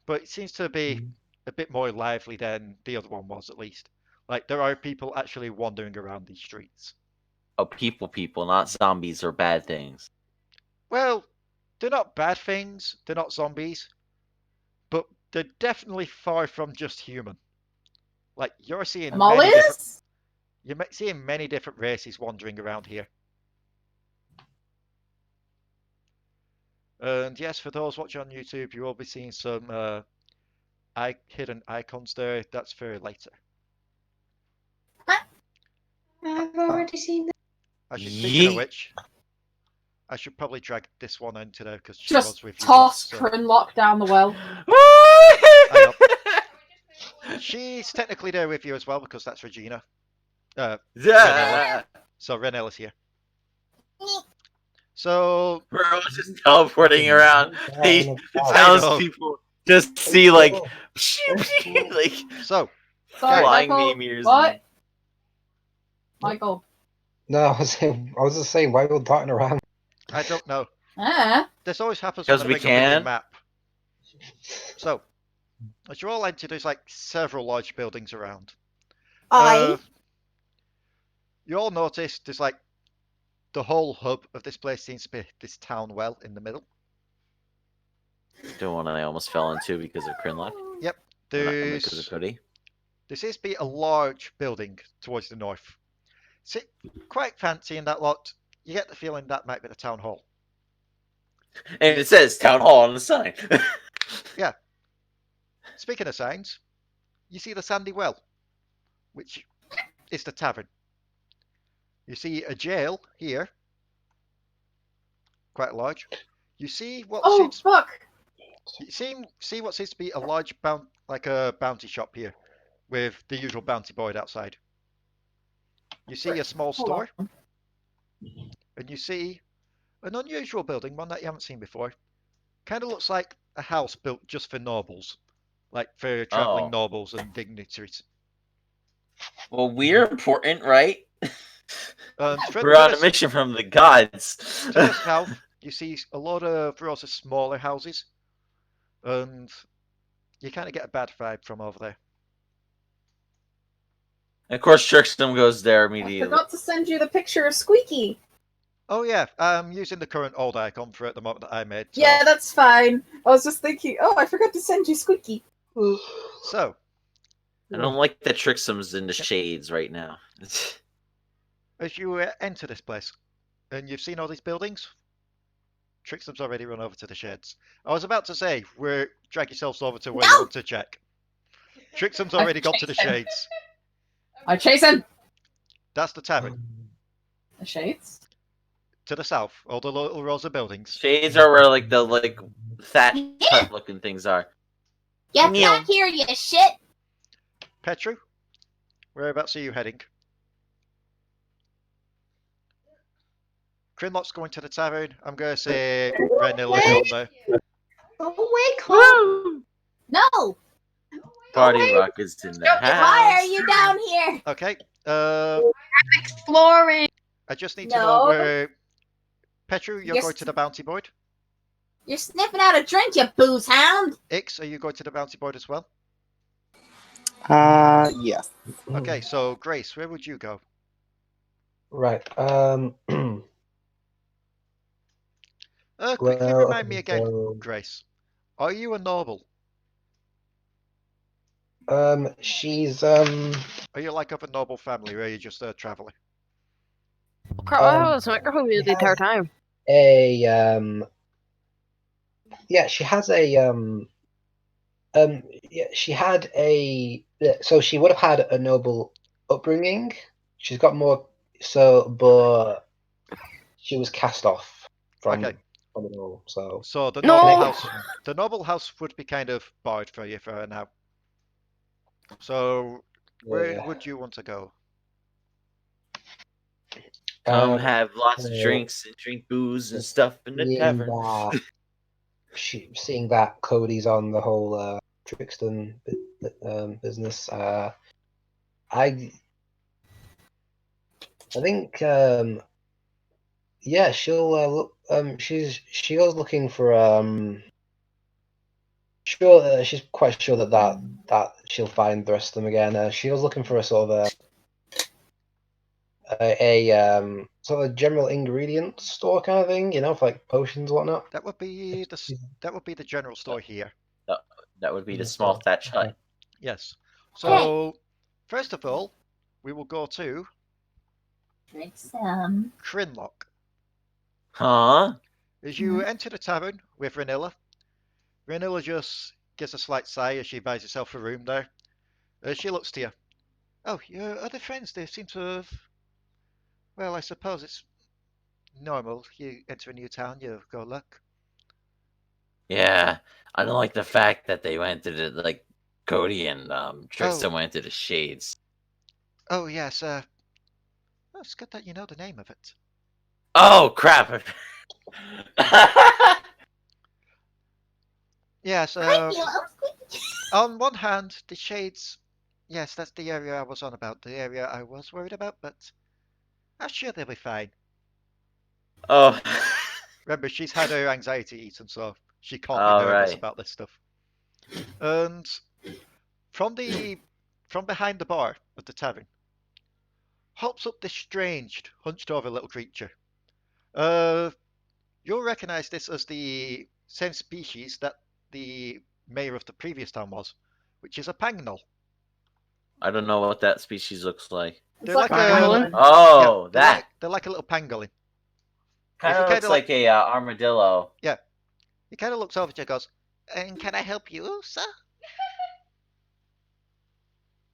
but it seems to be a bit more lively than the other one was, at least. Like, there are people actually wandering around these streets. Oh, people, not zombies or bad things. Well, they're not bad things. They're not zombies, but they're definitely far from just human. Like you're seeing Mollies? you're seeing many different races wandering around here. And yes, for those watching on YouTube, you will be seeing some hidden icons there. That's for later. I've already seen that. Actually, speaking of Yeet. which, I should probably drag this one into there because she Just was with you. toss So Krinlok down the well. hang up. She's technically there with you as well because that's Regina. Yeah. So Renella's here. So We're all just teleporting around. The I townspeople just see like, like so Sorry, flying Michael. meteors. What? Michael. No, I was just saying, why are we all darting around? I don't know. Ah. This always happens when I 'Cause we bring up a new can. map. So, as you all enter, there's like several large buildings around. You all notice there's like the whole hub of this place seems to be this town well in the middle. The one I almost fell into because of Krinlok. Yep. Because of Codi. There seems to be a large building towards the north. It's quite fancy in that lot. You get the feeling that might be the town hall. And it says town hall on the sign. Yeah. Speaking of signs, you see the Sandy Well, which is the tavern. You see a jail here, quite large. You see what seems fuck! You see what seems to be a large bounty shop here, with the usual bounty board outside. You see a small store, and you see an unusual building, one that you haven't seen before. Kind of looks like a house built just for nobles, like for traveling nobles and dignitaries. Well, we're important, right? We're on a mission from the gods. To the south, you see a lot of rows of smaller houses, and you kind of get a bad vibe from over there. And of course, Trickstem goes there I immediately. forgot to send you the picture of Squeaky. Oh yeah, I'm using the current old icon for it at the moment that I made. So. Yeah, that's fine. I was just thinking, I forgot to send you Squeaky. So. I don't like that Trickstem's in the shades right now. As you enter this place, and you've seen all these buildings, Trickstem's already run over to the sheds. I was about to say, drag yourselves over to where you want to check. Trickstem's already got to the shades. I chase him! That's the tavern. The shades? To the south, all the little rows of buildings. Shades are where like the thatch hut looking things are. Get back here, you shit! Petru, whereabouts are you heading? Krinlok's going to the tavern. I'm going to say Renella's on there. Away, Cole! No! Party Rock is in the house. Why are you down here? Okay. I'm exploring. I just need to know where... Petru, you're Yes. going to the bounty board. You're sniffing out a drink, you booze hound! Ix, are you going to the bounty board as well? Yes. Okay, so Grace, where would you go? Right. Quickly remind me again, Grace. Are you a noble? She's Are you like of a noble family, or are you just a traveler? Crap, I have this microphone muted the entire time. Yeah, she has a yeah, she had a so she would have had a noble upbringing. She's got more but she was cast off from the noble. So the noble house would be kind of barred for you for now. So where would you want to go? Come have lots of drinks and drink booze and stuff in the tavern. Seeing that Cody's on the whole Trickstem business, I think yeah, she'll look. She goes looking for she's quite sure that she'll find the rest of them again. She was looking for a sort of a sort of general ingredient store kind of thing, for like potions and whatnot? That would be the general store here. That would be the small thatch hut. Yes. So first of all, we will go to Trickstem. Krinlok. Huh? As you enter the tavern with Ranilla just gives a slight sigh as she buys herself a room there. She looks to you. Oh, your other friends, they seem to have... Well, I suppose it's normal. You enter a new town, you go luck. Yeah, I don't like the fact that they went to the Codi and Trickstem went to the Shades. Oh, yes. Oh, it's good that you know the name of it. Oh crap! Yes. On one hand, the Shades. Yes, that's the area I was on about. The area I was worried about, but I'm sure they'll be fine. Oh. Remember, she's had her anxiety eaten, so she can't be All nervous right. about this stuff. And from behind the bar of the tavern, hops up this strange, hunched-over little creature. You'll recognize this as the same species that the mayor of the previous town was, which is a pangnol. I don't know what that species looks like. They're like Pangolin? Oh, that they're like a little pangolin. kind of looks like a armadillo. Yeah. He kind of looks over to you and goes, "And can I help you, sir?"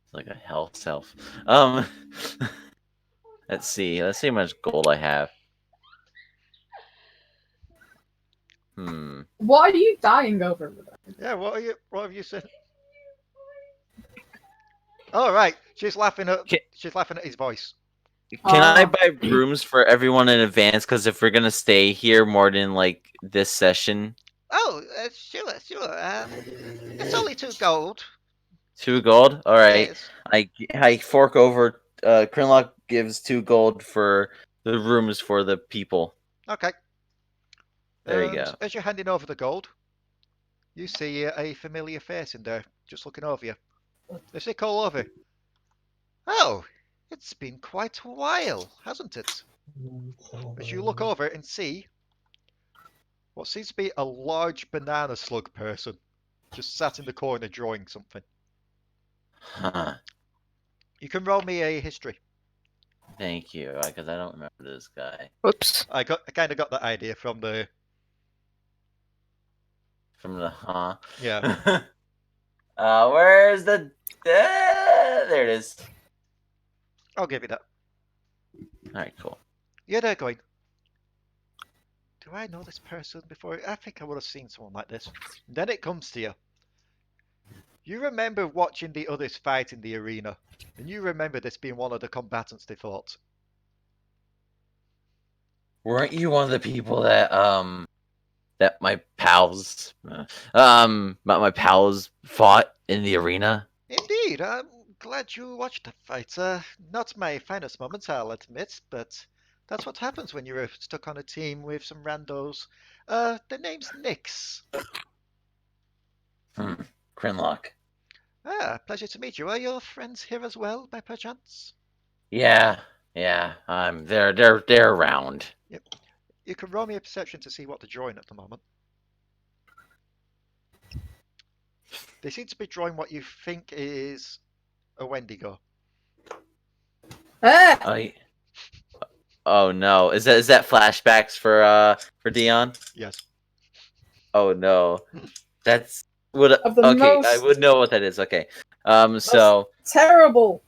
It's like a health self. Let's see. Let's see how much gold I have. What are you dying over? Yeah, what have you said? All right. She's laughing at his voice. Can I buy rooms for everyone in advance? Because if we're gonna stay here more than this session. Oh, sure. It's only 2 gold. 2 gold. All right. Yes. I fork over. Krinlok gives 2 gold for the rooms for the people. Okay. There you go. As you're handing over the gold, you see a familiar face in there, just looking over you. They say, "Call over." Oh, it's been quite a while, hasn't it? As you look over and see what seems to be a large banana slug person, just sat in the corner drawing something. Huh. You can roll me a history. Thank you, because I don't remember this guy. Whoops. I kind of got that idea from the... Yeah. Where's the... there it is. I'll give you that. Alright, cool. You're there going, do I know this person before? I think I would have seen someone like this. And then it comes to you. You remember watching the others fight in the arena, and you remember this being one of the combatants they fought. Weren't you one of the people that my pals my pals fought in the arena? Indeed, I'm glad you watched the fight. Not my finest moments, I'll admit, but that's what happens when you're stuck on a team with some randos. The name's Nyx. Krinlok. Ah, pleasure to meet you. Are your friends here as well, by perchance? Yeah. They're around. Yep. You can roll me a perception to see what they're drawing at the moment. They seem to be drawing what you think is a Wendigo. Oh no! Is that flashbacks for Dion? Yes. Oh no, that's what. I would know what that is. Okay, so terrible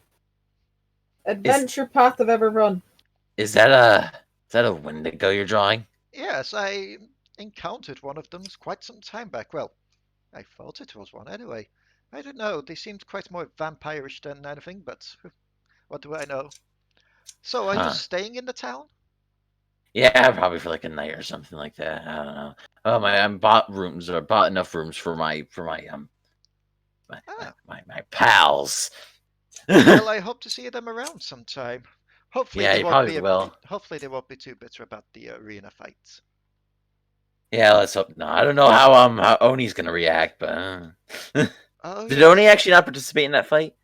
adventure path I've ever run. Is that a Wendigo you're drawing? Yes, I encountered one of them quite some time back. Well, I thought it was one anyway. I don't know. They seemed quite more vampirish than anything, but what do I know? So, are you staying in the town? Yeah, probably for a night or something like that. I don't know. Oh I bought enough rooms for my pals. Well, I hope to see them around sometime. Hopefully, yeah, they you won't probably be will. Hopefully, they won't be too bitter about the arena fights. Yeah, let's hope. No, I don't know how Oni's gonna react, but did yes. Oni actually not participate in that fight?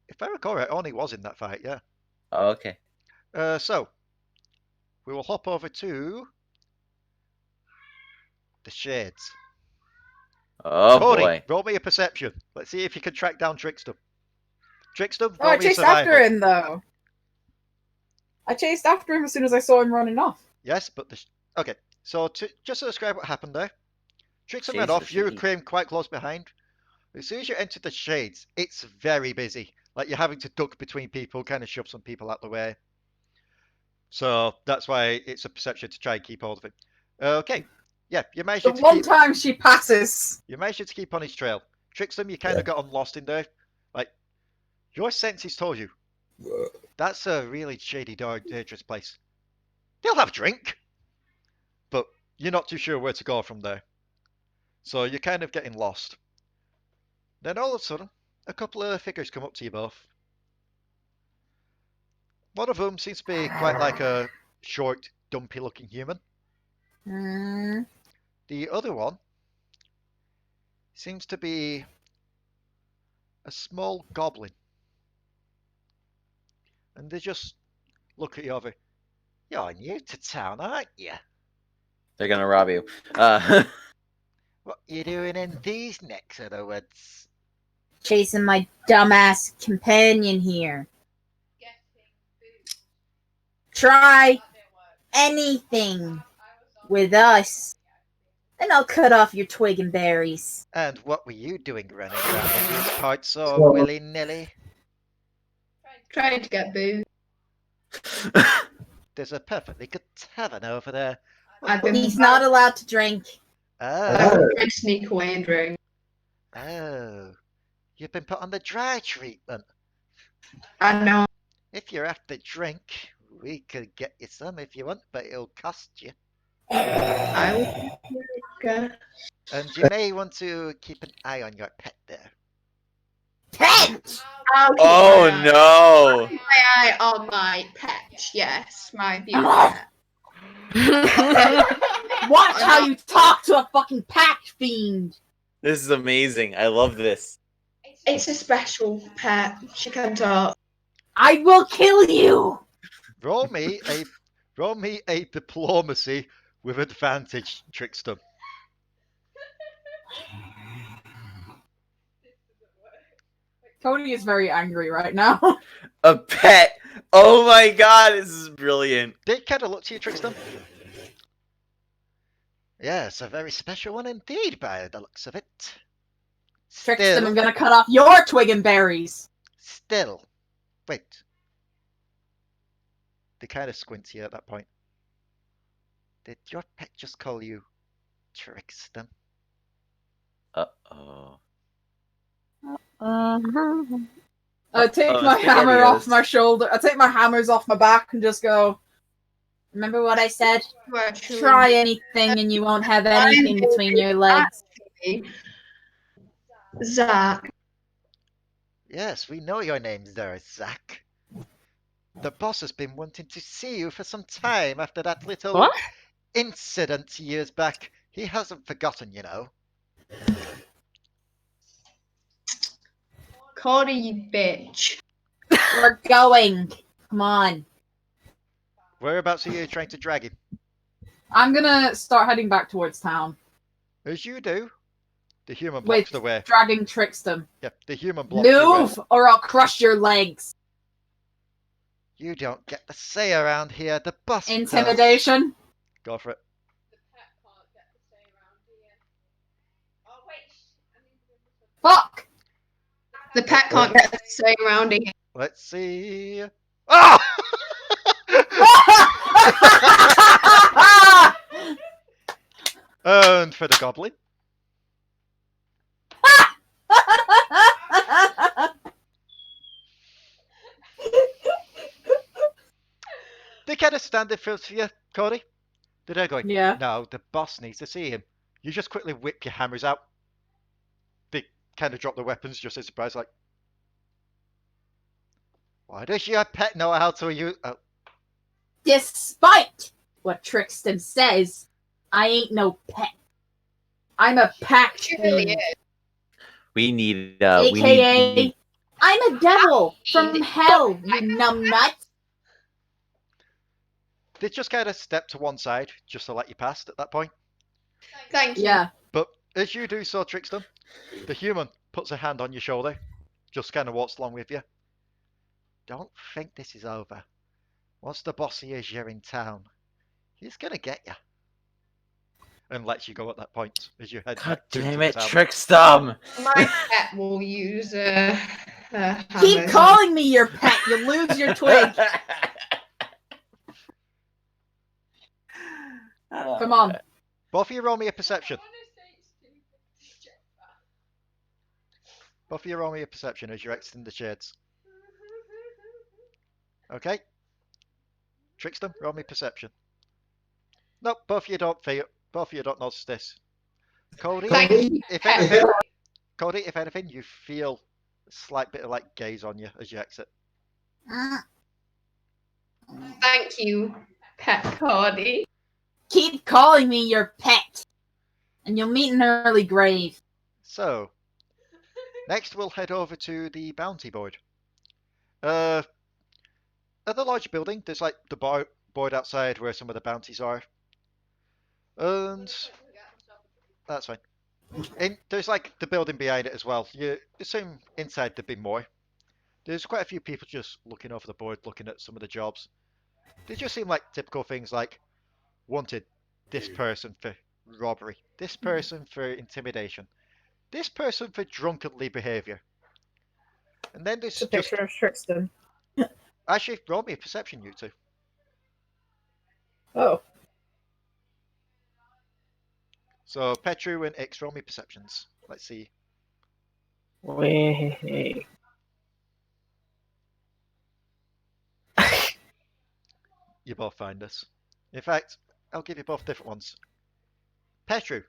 If I recall right, Oni was in that fight. Yeah. Oh, okay. So, we will hop over to the shades. Oh Codi, boy. roll me a perception. Let's see if you can track down Trickstem. Trickstem, Oh, roll I me a chased after survival. him though. I chased after him as soon as I saw him running off. Yes, but okay. So just to describe what happened there, Trickstem ran Shades off. of You shade. came quite close behind. As soon as you enter the shades, it's very busy. Like you're having to duck between people, kind of shove some people out the way. So that's why it's a perception to try and keep hold of it. Okay. Yeah, you managed The to one keep. time she passes. You managed to keep on his trail. Trickstem, you kind of got lost in there. Like your senses told you that's a really shady, dark, dangerous place. They'll have drink, but you're not too sure where to go from there. So you're kind of getting lost. Then all of a sudden, a couple of figures come up to you both. One of them seems to be quite like a short, dumpy-looking human. The other one seems to be a small goblin. And they just look at you over. You're new to town, aren't you? They're gonna rob you. What you doing in these necks of the woods? Chasing my dumbass companion here. Try anything with us, and I'll cut off your twig and berries. And what were you doing running around in these parts so willy-nilly? Trying to get booze. There's a perfectly good tavern over there. I've been He's not allowed to drink. I've Oh, been trying to sneak away and drink. oh. You've been put on the dry treatment. I know. If you're after drink, we could get you some if you want, but it'll cost you. I will. Okay. And you may want to keep an eye on your pet there. Pet! I'll keep Oh my no! eye on my pet. Yes, my beautiful pet. Watch how you talk to a fucking pack fiend. This is amazing. I love this. It's a special pet. She can talk. I will kill you! Roll me a diplomacy with advantage, Trickstem. Cody is very angry right now. A pet. Oh my god, this is brilliant. They kind of look to you, Trickstem. Yes, a very special one indeed, by the looks of it. Trickstem, I'm gonna cut off your twig and berries. Still. Wait. They kind of squint to you at that point. Did your pet just call you Trickstem? Uh-oh. I take Oh, my hammer off SpaghettiOs. my shoulder. I take my hammers off my back and just go, Remember what I said? You actually- Try anything and you won't have anything between your legs. Zach. Yes, we know your name's there, Zach. The boss has been wanting to see you for some time after that little What? incident years back. He hasn't forgotten, you know. Cody, you bitch. We're going. Come on. Whereabouts are you trying to drag him? I'm gonna start heading back towards town. As you do, the human blocks Wait, the way. dragging Trickstem. Yep, the human blocks the way. Move, or I'll crush your legs. You don't get the say around here. The boss does. Intimidation. Go for it. Fuck! The pet can't get to stay around here. Let's see. Ah! And for the goblin. They kind of stand there for you, Cody. They're going, Yeah. no, the boss needs to see him. You just quickly whip your hammers out. They kind of drop their weapons just as surprised, like, why does your pet know how to use... Oh, Despite what Trickstem says, I ain't no pet. I'm a pack She really fiend. is. We need AKA, I'm a devil from hell, you numbnuts. they just kind of step to one side just to let you past at that point. Thank you. Yeah. But as you do so, Trickstem, the human puts a hand on your shoulder, just kind of walks along with you. Don't think this is over. Once the boss hears you're in town, he's gonna get you. And lets you go at that point as you head God back to damn the it, town. Trickstem! My pet will use Keep hammer. calling me your pet. You lose your twig. Come on. Both of you roll me a perception. Both of you roll me a perception as you're exiting the sheds. Okay. Trickstem, roll me perception. Nope, both of you don't feel. Both of you don't notice this. Codi, Thank you. if anything, Codi, if anything, you feel a slight bit of like gaze on you as you exit. Thank you, pet Codi. Keep calling me your pet. And you'll meet an early grave. So, next we'll head over to the bounty board. At the large building, there's like the board outside where some of the bounties are. And that's fine. There's like the building behind it as well. You assume inside there'd be more. There's quite a few people just looking over the board, looking at some of the jobs. They just seem like typical things like wanted this person for robbery, this person for intimidation, this person for drunkenly behaviour. And then there's The just... picture of Trickstem. Actually, roll me a perception, you two. Oh. So, Petru and Ix, roll me perceptions. Let's see. Wait. You both find this. In fact, I'll give you both different ones. Petru,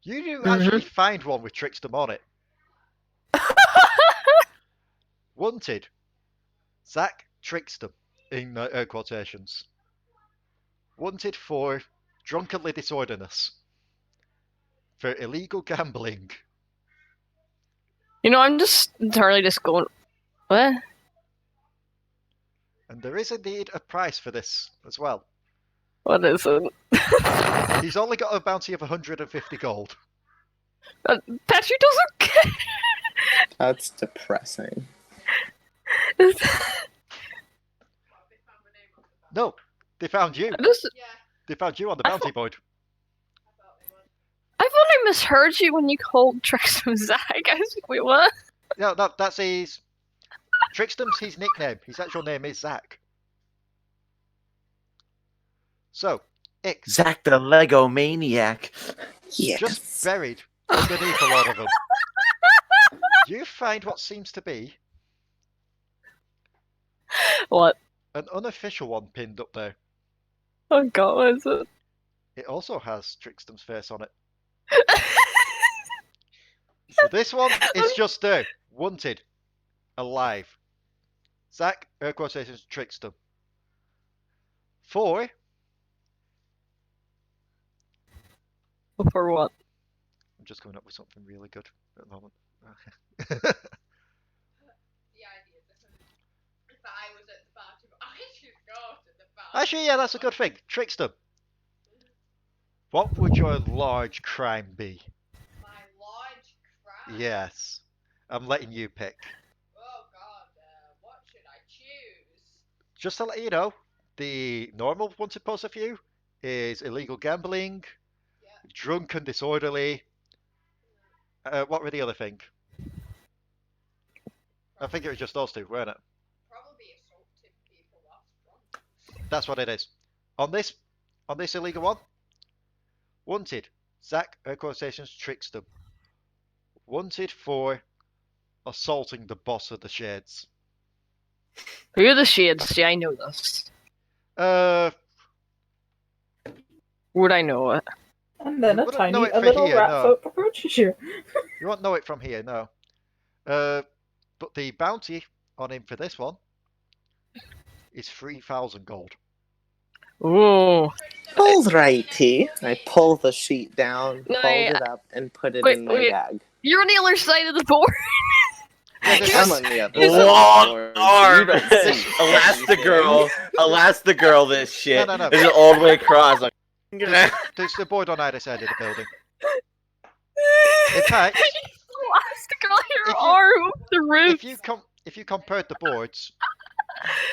you do actually find one with Trickstem on it. Wanted, Zach Trickstem, in quotations. Wanted for drunkenly disorderliness. For illegal gambling. You know, I'm just entirely just going, what? And there is indeed a price for this as well. What is it? He's only got a bounty of 150 gold. Petru doesn't care. That's depressing. No, they found you. Just, They found you on the bounty board. I thought I misheard you when you called Trickstem Zach. I was like, wait, what? No, that's his... Trickstem's his nickname. His actual name is Zach. So, Ix. Zach the Lego Maniac. Yes. Just buried underneath a lot of them. You find what seems to be What? an unofficial one pinned up there. Oh god, what is it? It also has Trickstem's face on it. So this one is just there. Wanted. Alive. Zach, air quotations, Trickstem. For... For what? I'm just coming up with something really good at the moment. Actually, yeah, that's a good thing. Trickstem. What would your large crime be? My large crime? Yes. I'm letting you pick. Oh god, what should I choose? Just to let you know, the normal wanted poster for you is illegal gambling, drunk and disorderly. What were the other thing? I think it was just those two, weren't it? Probably assaulting people whilst drunk. That's what it is. On this illegal one, wanted, Zach, air quotations, Trickstem. Wanted for assaulting the boss of the Shades. Who are the Shades? Yeah, I know this. Would I know it? And then You a wouldn't tiny, know it a for little here, rat no. folk approaches you. You won't know it from here, no. But the bounty on him for this one is 3,000 gold. Ooh. Alrighty. I pull the sheet down, No, fold it up, and put it wait, in my wait. bag. You're on the other side of the board. telling you, this is long Lord. arm. You don't see Elastigirl, this shit. No. Is it all the way across? Like, There's the board on either side of the building. In fact, Elastic on your If you- arm up the roof. if you compared the boards,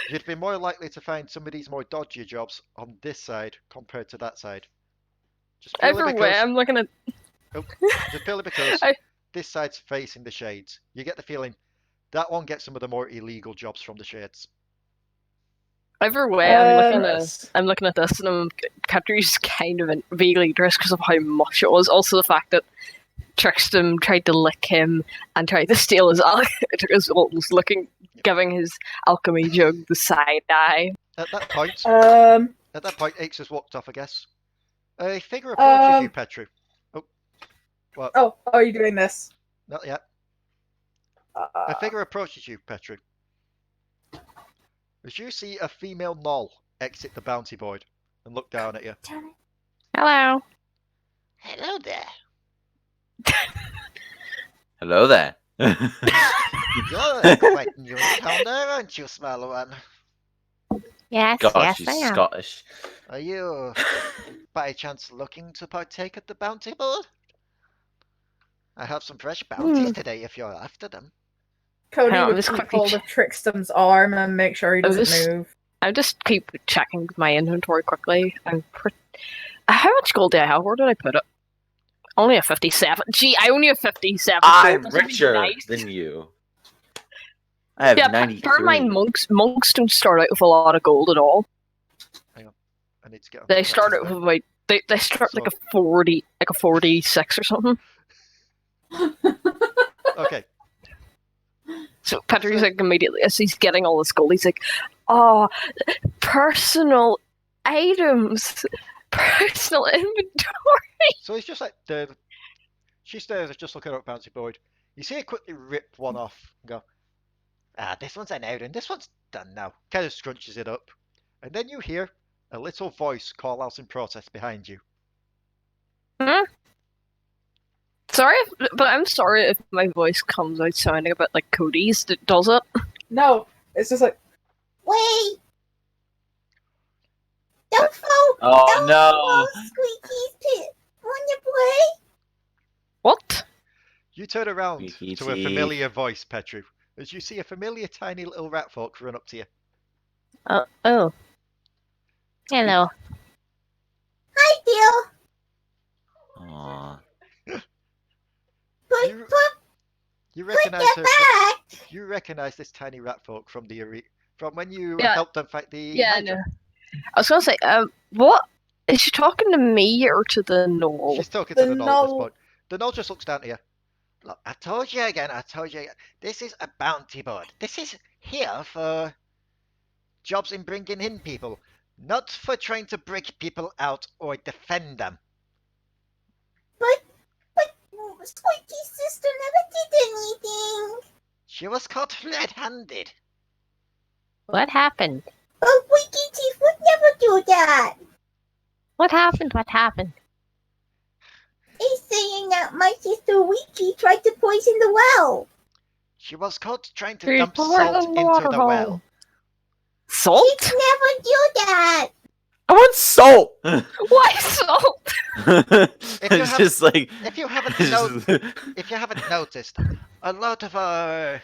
you'd be more likely to find some of these more dodgy jobs on this side compared to that side. Just purely Either way, because, I'm looking at. just purely because I- this side's facing the shades. You get the feeling that one gets some of the more illegal jobs from the shades. Either way, I'm looking at this, and Petru's kind of vaguely dressed because of how much it was. Also, the fact that Trickstem tried to lick him and tried to steal his was giving his alchemy jug the side eye. At that point, Aix has walked off, I guess. A figure approaches you, Petru. Oh, what? Oh, are you doing this? Not yet. A figure approaches you, Petru. As you see a female gnoll exit the bounty void and look down at you. Hello. Hello there. hello there. You're quite new in town there, aren't you, small one? Yes, God, yes, she's I am. Scottish. Are you, by chance, looking to partake at the bounty board? I have some fresh bounties today if you're after them. Codi Hang on, would just keep quickly hold of Trickstem's arm and make sure he doesn't move. I just keep checking my inventory quickly. How much gold do I have? Where did I put it? Only a 57. Gee, I only have 57. I'm gold. That's richer nice. than you. I have 93. Bear in mind, monks don't start out with a lot of gold at all. Hang on, I need to get. They start out with about they start like a 46 or something. Okay. So Petru's like immediately as he's getting all this gold, he's like, "Oh, personal items, personal inventory." So he's just like she stares, just looking at bouncy board. You see her quickly rip one off and go, this one's an item, this one's done now. Kind of scrunches it up. And then you hear a little voice call out in protest behind you. Sorry, but I'm sorry if my voice comes out sounding a bit like Codi's. Does it? No, it's just like, Wait! Don't fall! Oh don't no! fall, Squeaky's pit! Wanna play? What? You turn around Squeaky to a teeth. familiar voice, Petru, as you see a familiar tiny little rat folk run up to you. Oh. Hello. Hi, Bill! Aw. Put, You- put, You put recognize that her. back! You recognize this tiny rat folk from from when you Yeah. helped them fight the Yeah, I Hydra. know. I was gonna say, what? Is she talking to me or to the gnoll? She's talking to The the Null at this Null- point. The Null just looks down to you. Look, I told you again, This is a bounty board. This is here for jobs in bringing in people, not for trying to break people out or defend them. But Squeaky's sister never did anything! She was caught red-handed. What happened? But Squeaky Teeth would never do that! What happened? What happened? He's saying that my sister Wiki tried to poison the well. She was caught trying to She dump poured salt in the into water the hole. well. Salt? She'd never do that! I want salt. Why salt? It's have- just like If you haven't it's if you haven't noticed, a lot of our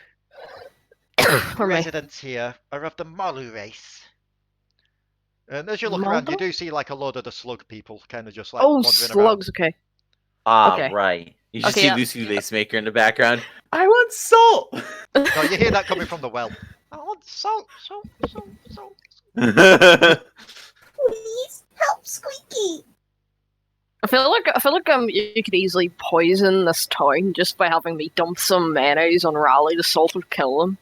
For me. residents here are of the Malu race. And as you look around, you Malu? do see like a lot of the slug people kind of just like Oh, wandering slugs. Okay. ah Okay. right. You just Okay, see yeah. Lucy the Lacemaker in the background. I want salt. around. No, you hear that coming from the well. I want salt. Please help Squeaky! I feel like you could easily poison this town just by having me dump some mayonnaise on Raali. The salt would kill him.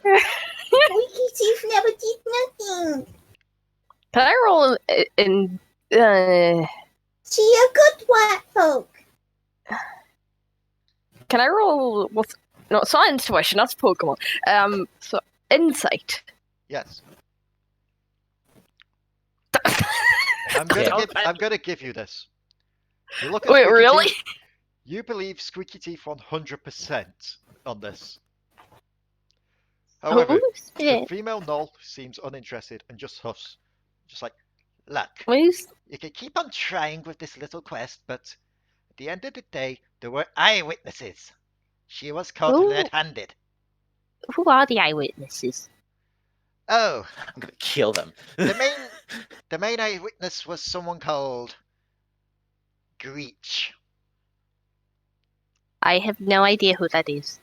Squeaky Teeth never did nothing! Can I roll in She a good white folk! can I roll with no? It's not intuition. That's Pokemon. So insight. Yes. Yeah. I'm gonna give you this. You look at Wait, Squeaky really? Teeth, you believe Squeaky Teeth 100% on this. However, Who's the it? female gnoll seems uninterested and just huffs. Just like, look, Who's... you can keep on trying with this little quest, but at the end of the day, there were eyewitnesses. She was caught Who? red-handed. Who are the eyewitnesses? Oh, I'm gonna kill them. the main eyewitness was someone called Greech. I have no idea who that is.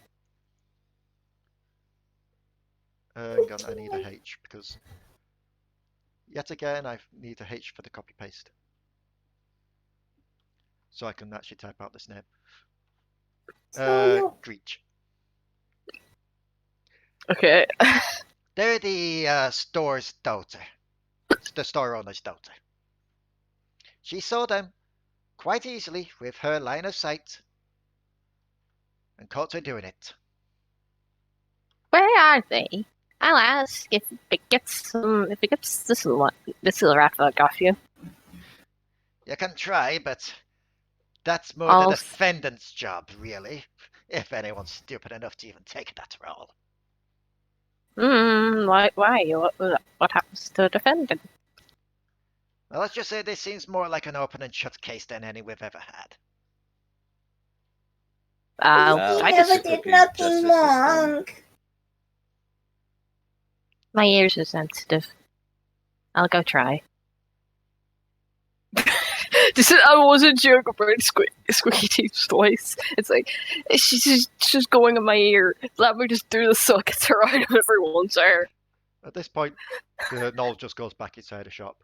Hang on, I need a H because yet again I need a H for the copy paste, so I can actually type out this name. Greech. Okay. They're the store's daughter. It's the store owner's daughter. She saw them quite easily with her line of sight and caught her doing it. Where are they? I'll ask if it gets this little rat off you. You can try, but that's more I'll the defendant's job, really. If anyone's stupid enough to even take that role. Why? What happens to the defendant? Well, let's just say this seems more like an open and shut case than any we've ever had. Well, He I guess never it could did be just nothing as wrong. My ears are sensitive. I'll go try. I wasn't joking about Squeaky Teeth's voice. It's like she's just going in my ear. Let me just do the so gets her out of everyone's ear. At this point, the Knoll just goes back inside the shop.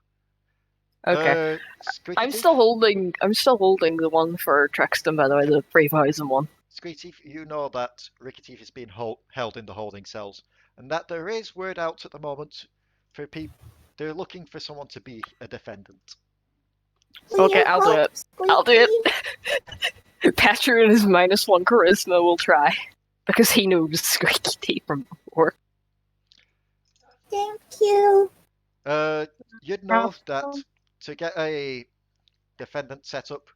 Okay. Squeaky I'm Teeth? still holding the one for Trickstem, by the way, the 3,000 one. Squeaky Teeth, you know that Ricky Teeth is being held in the holding cells, and that there is word out at the moment for people. They're looking for someone to be a defendant. Okay, I'll do it. I'll do it. Petru and his -1 charisma will try. Because he knows Squeaky Teeth from before. Thank you. You'd know that to get a defendant set up,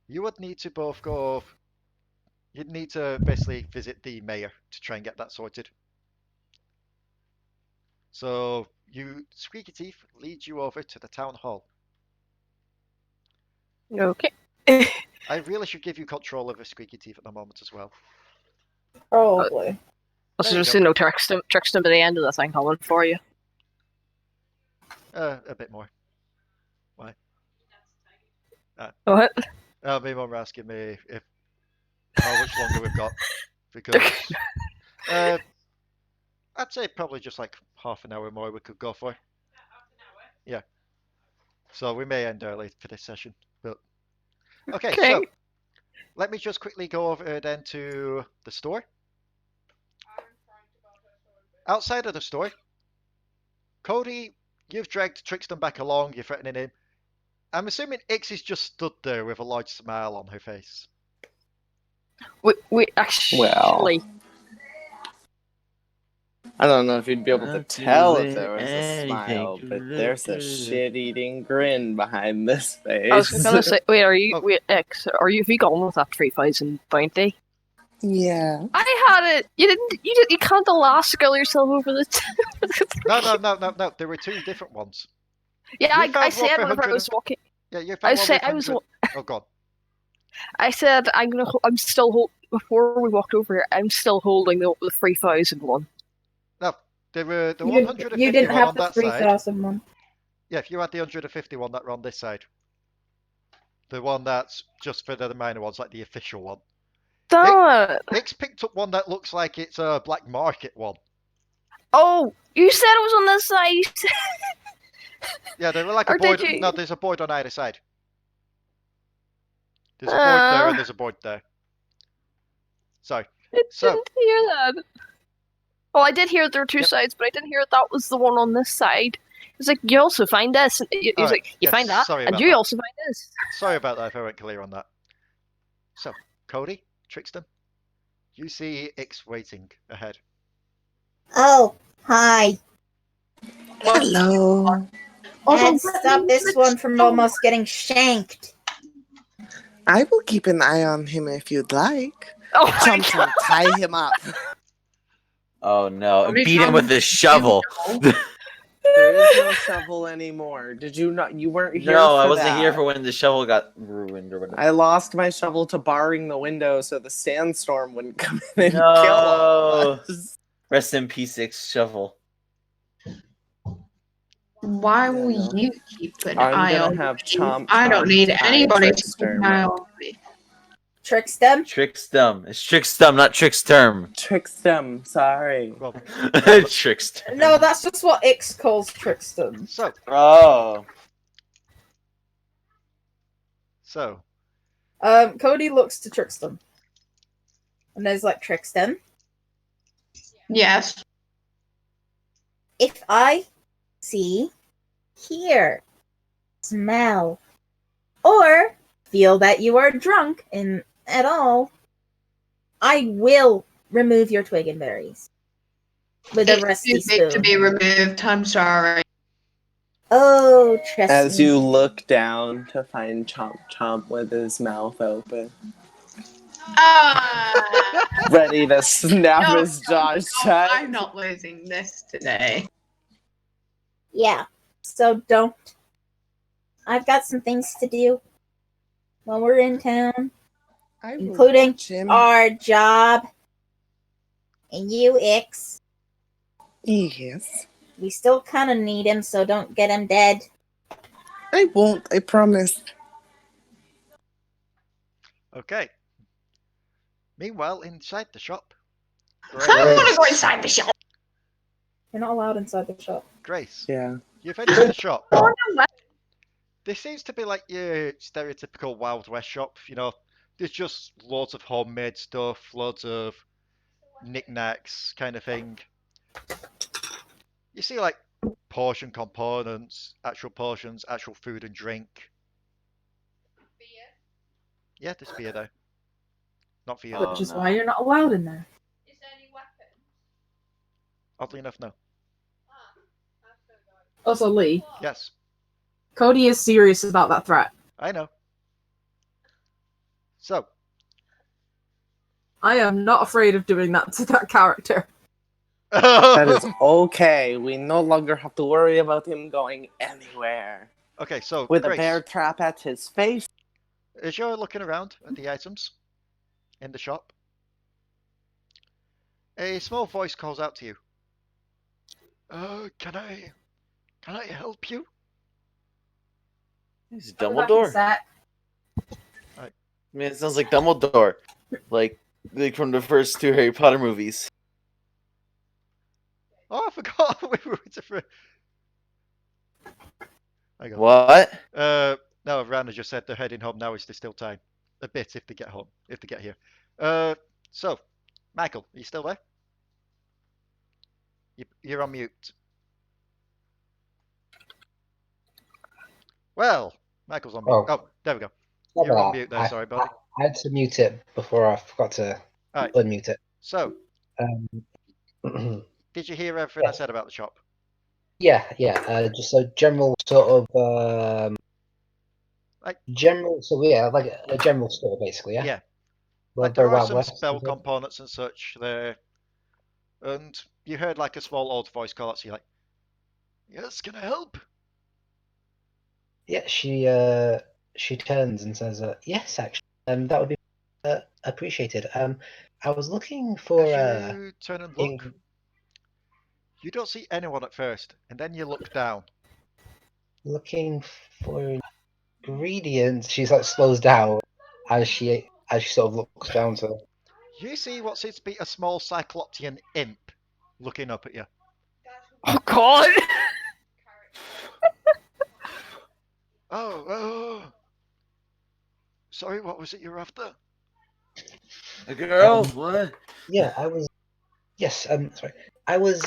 you would need to both go. You'd need to basically visit the mayor to try and get that sorted. So Squeaky Teeth leads you over to the town hall. Okay. I really should give you control over Squeaky Teeth at the moment as well. Probably. Also, There you just go. no Trickstem by the end of this thing coming for you. A bit more. Why? What? My mum were asking me how much longer we've got because I'd say probably just like half an hour more we could go for. Yeah. So we may end early for this session, but okay. So let me just quickly go over then to the store. Outside of the store, Codi, you've dragged Trickstem back along. You're threatening him. I'm assuming Ix is just stood there with a large smile on her face. We actually. Well, I don't know if you'd be able to tell if there was a smile, but there's a shit-eating grin behind this face. I was gonna say, wait, are you, Oh. wait, X, are you, have you gone with that 3,000 bounty? Yeah. I had it. You can't elastigirl yourself over the. No. There were two different ones. Yeah, You I found said one for whenever I 100 was walking. Yeah, you I found one said with I was. 100 Oh god. I said I'm still before we walked over here. I'm still holding the 3,000 one. No, there were the You 150 didn't one have on the that side. 3,000 one. Yeah, if you had the 150 one that were on this side. The one that's just for the minor ones, like the official one. Damn it! Ix picked up one that looks like it's a black market one. Oh, you said it was on this side. You said... Yeah, they were like Or a board. did you- No, there's a board on either side. There's a board there and there's a board there. Sorry. I So, didn't hear that. Well, I did hear there were two Yep. sides, but I didn't hear that was the one on this side. It's like, you also find this. And he was Alright, like, you yes, find that, sorry and about you that. also find this. sorry about that if I weren't clear on that. So, Codi, Trickstem, you see Ix waiting ahead. Oh, hi. Hello. And stop this one from almost getting shanked. I will keep an eye on him if you'd like. Oh my Chum god! Chum, tie him up. Oh no! Somebody Beat him come with a shovel. There is no shovel anymore. Did you not? You weren't here No, for I wasn't that. here for when the shovel got ruined or whatever. I lost my shovel to barring the window so the sandstorm wouldn't come in and kill all of us. Rest in peace, shovel. Why Yeah, will no. you keep an I'm eye gonna on have me? Chomp I don't Chomp need tie anybody to keep Trickstem an eye up. on me. Trickstem? Trickstem. It's Trickstem, not Tricksterm. Trickstem, sorry. Well, Trickstem. No, that's just what Ix calls Trickstem. so Oh. Codi looks to Trickstem. And there's like, Trickstem, Yes. If I see, hear, smell, or feel that you are drunk at all, I will remove your twig and berries with a It's rusty too big to spoon. be removed. I'm sorry. Oh, trust As me. you look down to find Chomp Chomp with his mouth open, ready to snap No, his jaws shut. I'm not losing this today. Yeah, so don't. I've got some things to do while we're in town, I will including watch him. our job. And you, Ix, Yes. we still kind of need him, so don't get him dead. I won't, I promise. okay. Meanwhile, inside the shop, I want to go inside the shop. You're not allowed inside the shop. Grace, Yeah. you've entered the shop. Oh, no, This seems to be like your stereotypical Wild West shop. You know, there's just loads of homemade stuff, loads of knickknacks, kind of thing. You see, like, potion components, actual potions, actual food and drink. Yeah, there's beer there. Not for you. Oh, Which is no. why you're not allowed in there. Oddly enough, no. Also, Leigh, Yes, Codi is serious about that threat. I know. So, I am not afraid of doing that to that character. That is okay. We no longer have to worry about him going anywhere. okay, so With Grace, a bear trap at his face. as you're looking around at the items in the shop, a small voice calls out to you. Can I help you? It's I'll be back in a Dumbledore. sec. I mean, it sounds like Dumbledore. Like from the first two Harry Potter movies. Oh, I forgot. We were different. Hang on. What? No, Ranna just said they're heading home now. Is there still time? A bit if they get home, if they get here. So, Michael, are you still there? You're on mute. Well, Michael's on mute. Oh, there we go. You're on mute there, sorry, buddy. I had to mute it before I forgot to Alright. unmute it. So, did you hear everything I said about the shop? Yeah. Just a general sort of general. So yeah, like a general store, basically. Yeah. Yeah. Well, Like there very are Wild some West, spell is it? components and such there, and you heard like a small old voice call out to you, like, "Yes, can I help?" Yeah, she turns and says, "Yes, actually, that would be appreciated. I was looking for As you turn and look, you don't see anyone at first, and then you look down. looking for ingredients." She's like slows down as she sort of looks down to. You see what seems to be a small cycloptean imp looking up at you. Oh god! Oh, sorry, what was it you were after? A girl? What? Yeah, I was. Yes, sorry. I was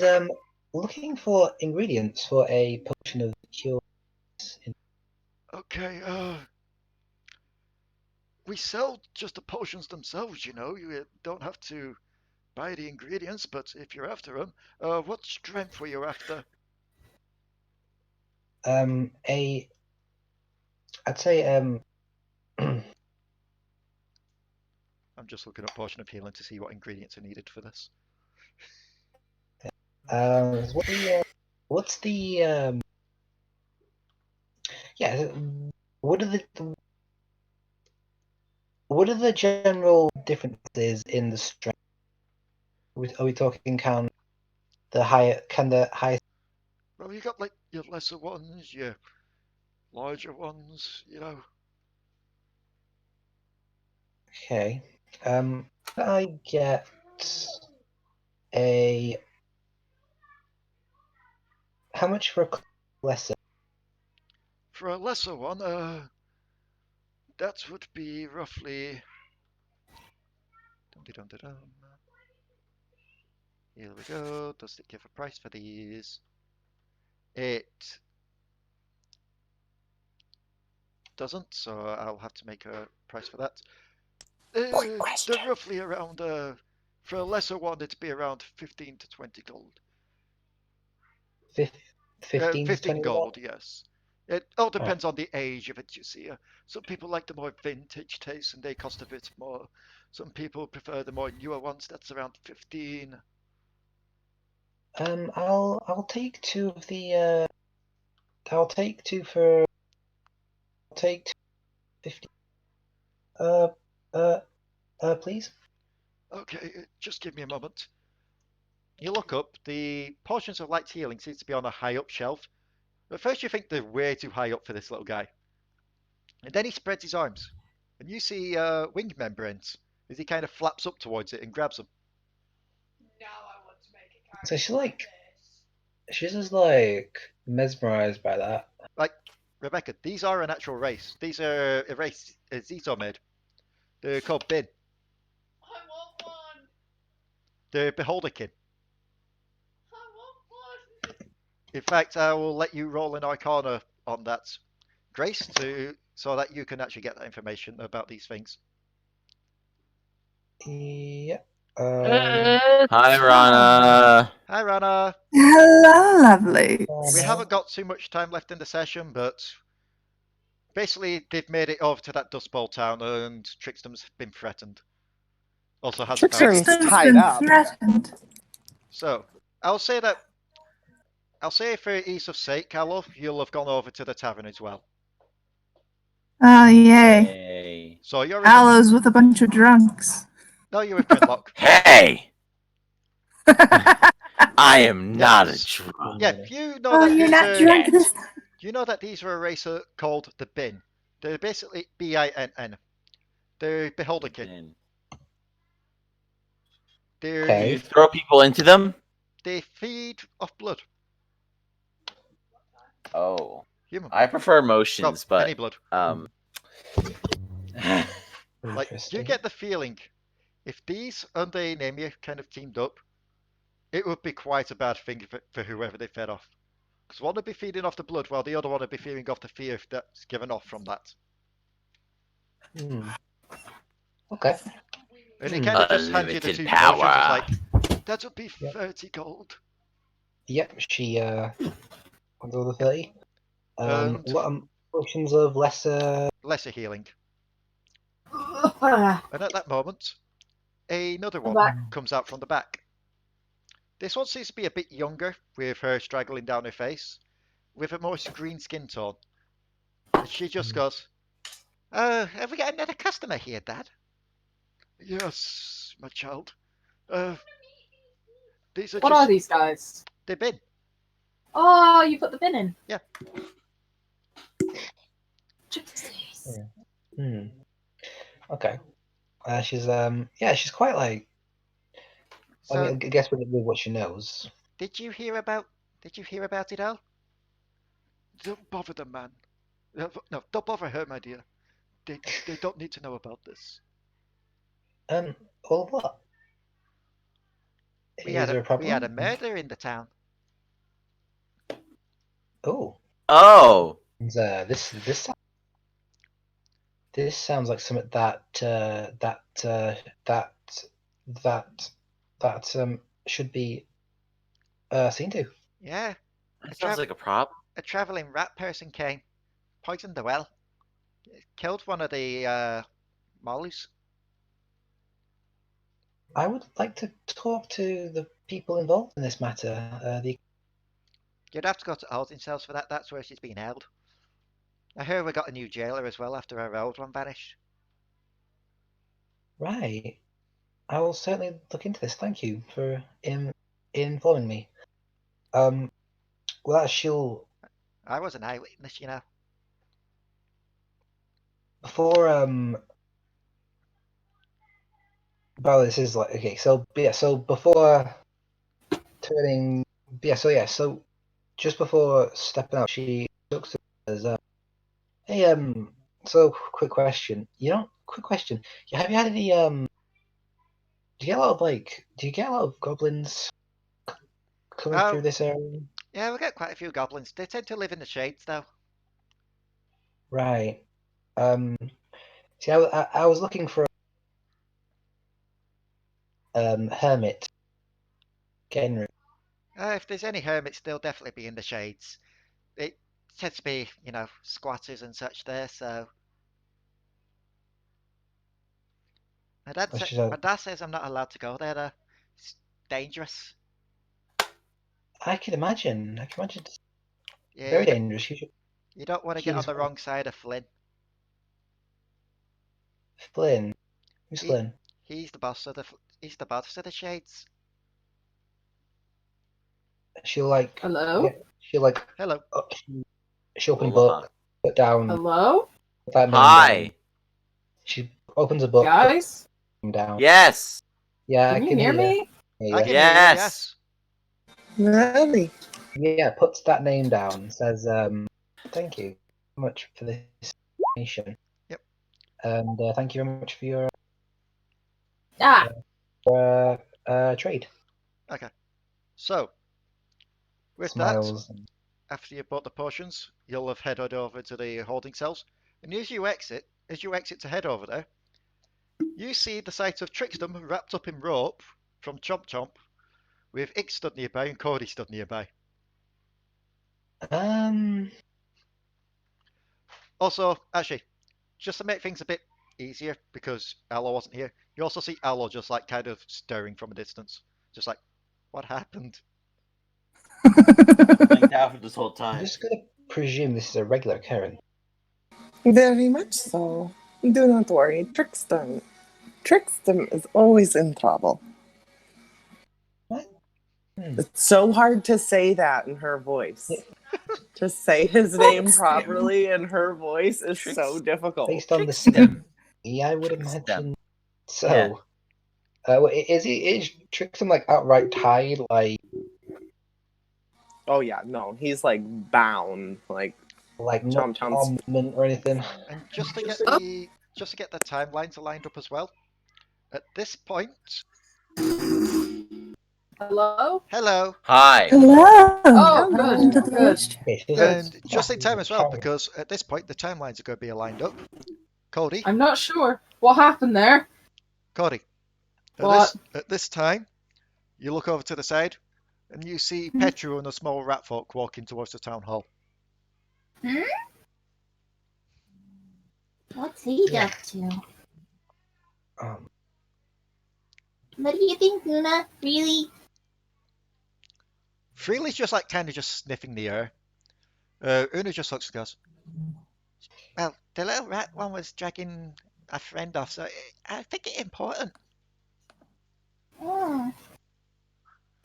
looking for ingredients for a potion of cure. Okay, we sell just the potions themselves, you know. You don't have to buy the ingredients, but if you're after them, what strength were you after? I'd say I'm just looking up potion of healing to see what ingredients are needed for this. What's the yeah? What are the general differences in the strength? Are we talking can the highest? Well, you got like your lesser ones, your larger ones, you know. Okay. Can I get a how much for a lesser? For a lesser one, that would be roughly. Dum-de-dum-de-dum. Here we go. Does it give a price for these? It doesn't, so I'll have to make a price for that. They're roughly around. For a lesser one, it'd be around 15 to 20 gold. 15 to 15 20 gold, yes. It all depends on the age of it, you see. Some people like the more vintage taste and they cost a bit more. Some people prefer the more newer ones, that's around 15. I'll take two of the I'll take two for I'll take 50. Please. Okay, just give me a moment. You look up, the potions of light healing seems to be on a high up shelf. At first you think they're way too high up for this little guy. And then he spreads his arms. And you see wing membranes as he kind of flaps up towards it and grabs them. So she's just like mesmerized by that. Like, Rebecca, these are a natural race. These are a race Zito made. They're called Bin. I want one. They're Beholderkin. I want one. In fact, I will let you roll an Arcana on that, Grace, so that you can actually get that information about these things. Yeah. Hi, Ranna. Hi, Ranna. Hello, lovely. We haven't got too much time left in the session, but basically they've made it over to that Dustbowl town, and Trickstem's been threatened. Also has found Trickstem's some. tied up. Threatened. So I'll say for ease of sake, Allo, you'll have gone over to the tavern as well. Oh, yay. Hey. So you're Allo's with a bunch of drunks. No, you're with Krinlok. Hey! I am not a drunk. Yeah, you know Oh, that you're these not are. drunk this time. You know that these are a race called the Bin. They're basically Binn. They're Beholderkin. They're Do you throw people into them? They feed off blood. Oh. Human. I prefer motions, but any blood. Like you get the feeling, if these and they name you kind of teamed up, it would be quite a bad thing for whoever they fed off. Because one would be feeding off the blood, while the other one would be feeding off the fear that's given off from that. Okay. And he kind of just hands you the two power. potions. It's like, that would be 30 gold. Yep, she went over the 30. And What potions of lesser healing. And at that moment, another one comes out from the back. This one seems to be a bit younger, with her straggling down her face, with a more green skin tone. And she just goes, have we got another customer here, Dad? Yes, my child. These are What are these guys? They're bin. Oh, you put the bin in? Yeah. Okay. She's she's quite like. So, I guess with what she knows. Did you hear about it all? Don't bother them, man. No, don't bother her, my dear. They don't need to know about this. Well, what? We Is there a problem? We had a murder in the town. Oh. Oh. And, this sounds like something that should be seen to. Yeah. That sounds like a problem. A traveling rat person came, poisoned the well, killed one of the Maulers. I would like to talk to the people involved in this matter. You'd have to go to holding cells for that. That's where she's being held. I hear we got a new jailer as well after our old one vanished. Right. I will certainly look into this. Thank you for informing me. Well, she'll I was an eyewitness, you know. before Well, this is like okay. So yeah. So before turning, yeah. So yeah. So just before stepping out, she looks to us. Hey, so quick question. Quick question. Have you had any do you get a lot of do you get a lot of goblins coming through this area? Yeah, we get quite a few goblins. They tend to live in the shades, though. Right. See, I was looking for hermit. Genry. If there's any hermits, they'll definitely be in the shades. It tends to be, you know, squatters and such there, so. My dad says I'm not allowed to go there, though. It's dangerous. I can imagine. It's Yeah, very dangerous. You don't want to get on the wrong side of Flynn. Flynn? Who's Flynn? He's the boss of the shades. She'll like. Hello? Yeah, she'll like. Hello. She'll open a book, put down. Hello? Put that name Hi. down. She opens a book. Guys? Down. Yes. Yeah, Can I you can hear me? I can hear you, Yes. Really? Yeah, puts that name down. Says, "Thank you very much for this information." Yep. And thank you very much for your trade. Okay. So, with Smiles. that, after you've bought the potions, you'll have headed over to the holding cells. And as you exit to head over there, you see the sight of Trickstem wrapped up in rope from Chomp Chomp, with Ix stood nearby and Codi stood nearby. Also, actually, just to make things a bit easier, because Allo wasn't here, you also see Allo just like kind of staring from a distance. Just like, what happened? Blanked out for this whole time. I'm just gonna presume this is a regular Karen. Very much so. Do not worry, Trickstem. Trickstem is always in trouble. What? It's so hard to say that in her voice. To say his name properly in her voice is so difficult. Based on the scene, yeah, I would imagine so. Yeah. Is Trickstem like outright tied? Oh yeah, no, he's like bound, like not armament or anything. And just to get the timelines aligned up as well. At this point. Hello? Hello. Hi. Hello. Oh, good. And just in time as well, because at this point the timelines are going to be aligned up. Codi. I'm not sure. What happened there? Codi. What? At this time, you look over to the side, and you see Petru and a small rat folk walking towards the town hall. What's he up to? What do you think, Luna? Really? Freely's just like kind of just sniffing the air. Una just looks and goes, well, the little rat one was dragging a friend off, so I think it's important.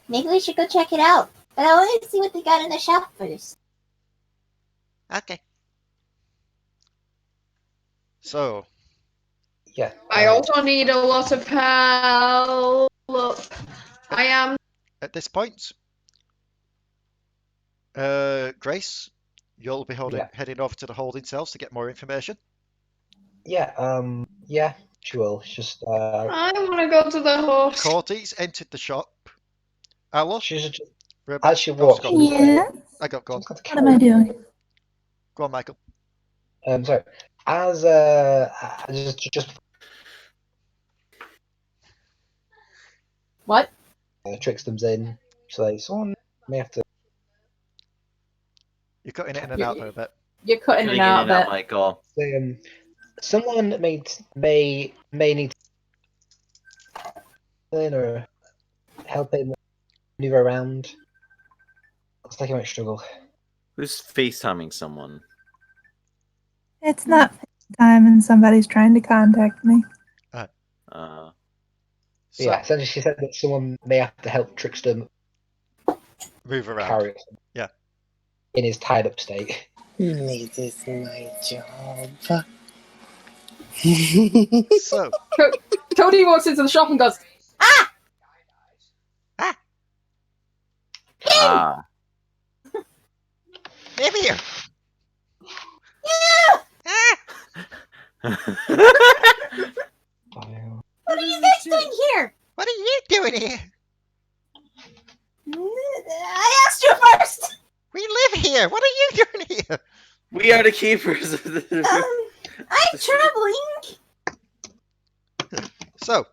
Maybe we should go check it out. But I want to see what they got in the shop first. Okay. So. Yeah. I also need a lot of help. I am. At this point, Grace, you'll be heading over to the holding cells to get more information. Yeah, yeah, she will. It's just, I want to go to the horse. Cordy's entered the shop. Allo? As she walks. Yeah? Go on. What am I doing? Go on, Michael. Sorry. As, just What? Trickstem's in. So, like, someone may have to. You're cutting it in and out there a bit. You're cutting it out a bit. Michael. Someone may need. or helping maneuver around. Looks like he might struggle. Who's FaceTiming someone? It's not time and somebody's trying to contact me. Uh, So, Yeah, essentially she said that someone may have to help Trickstem move around. carry it. Yeah. In his tied up state. This is my job. So, Codi walks into the shop and goes, ah. come here. What are you guys doing here? What are you doing here? I asked you first. We live here. What are you doing here? We are the keepers of the. I'm traveling. So,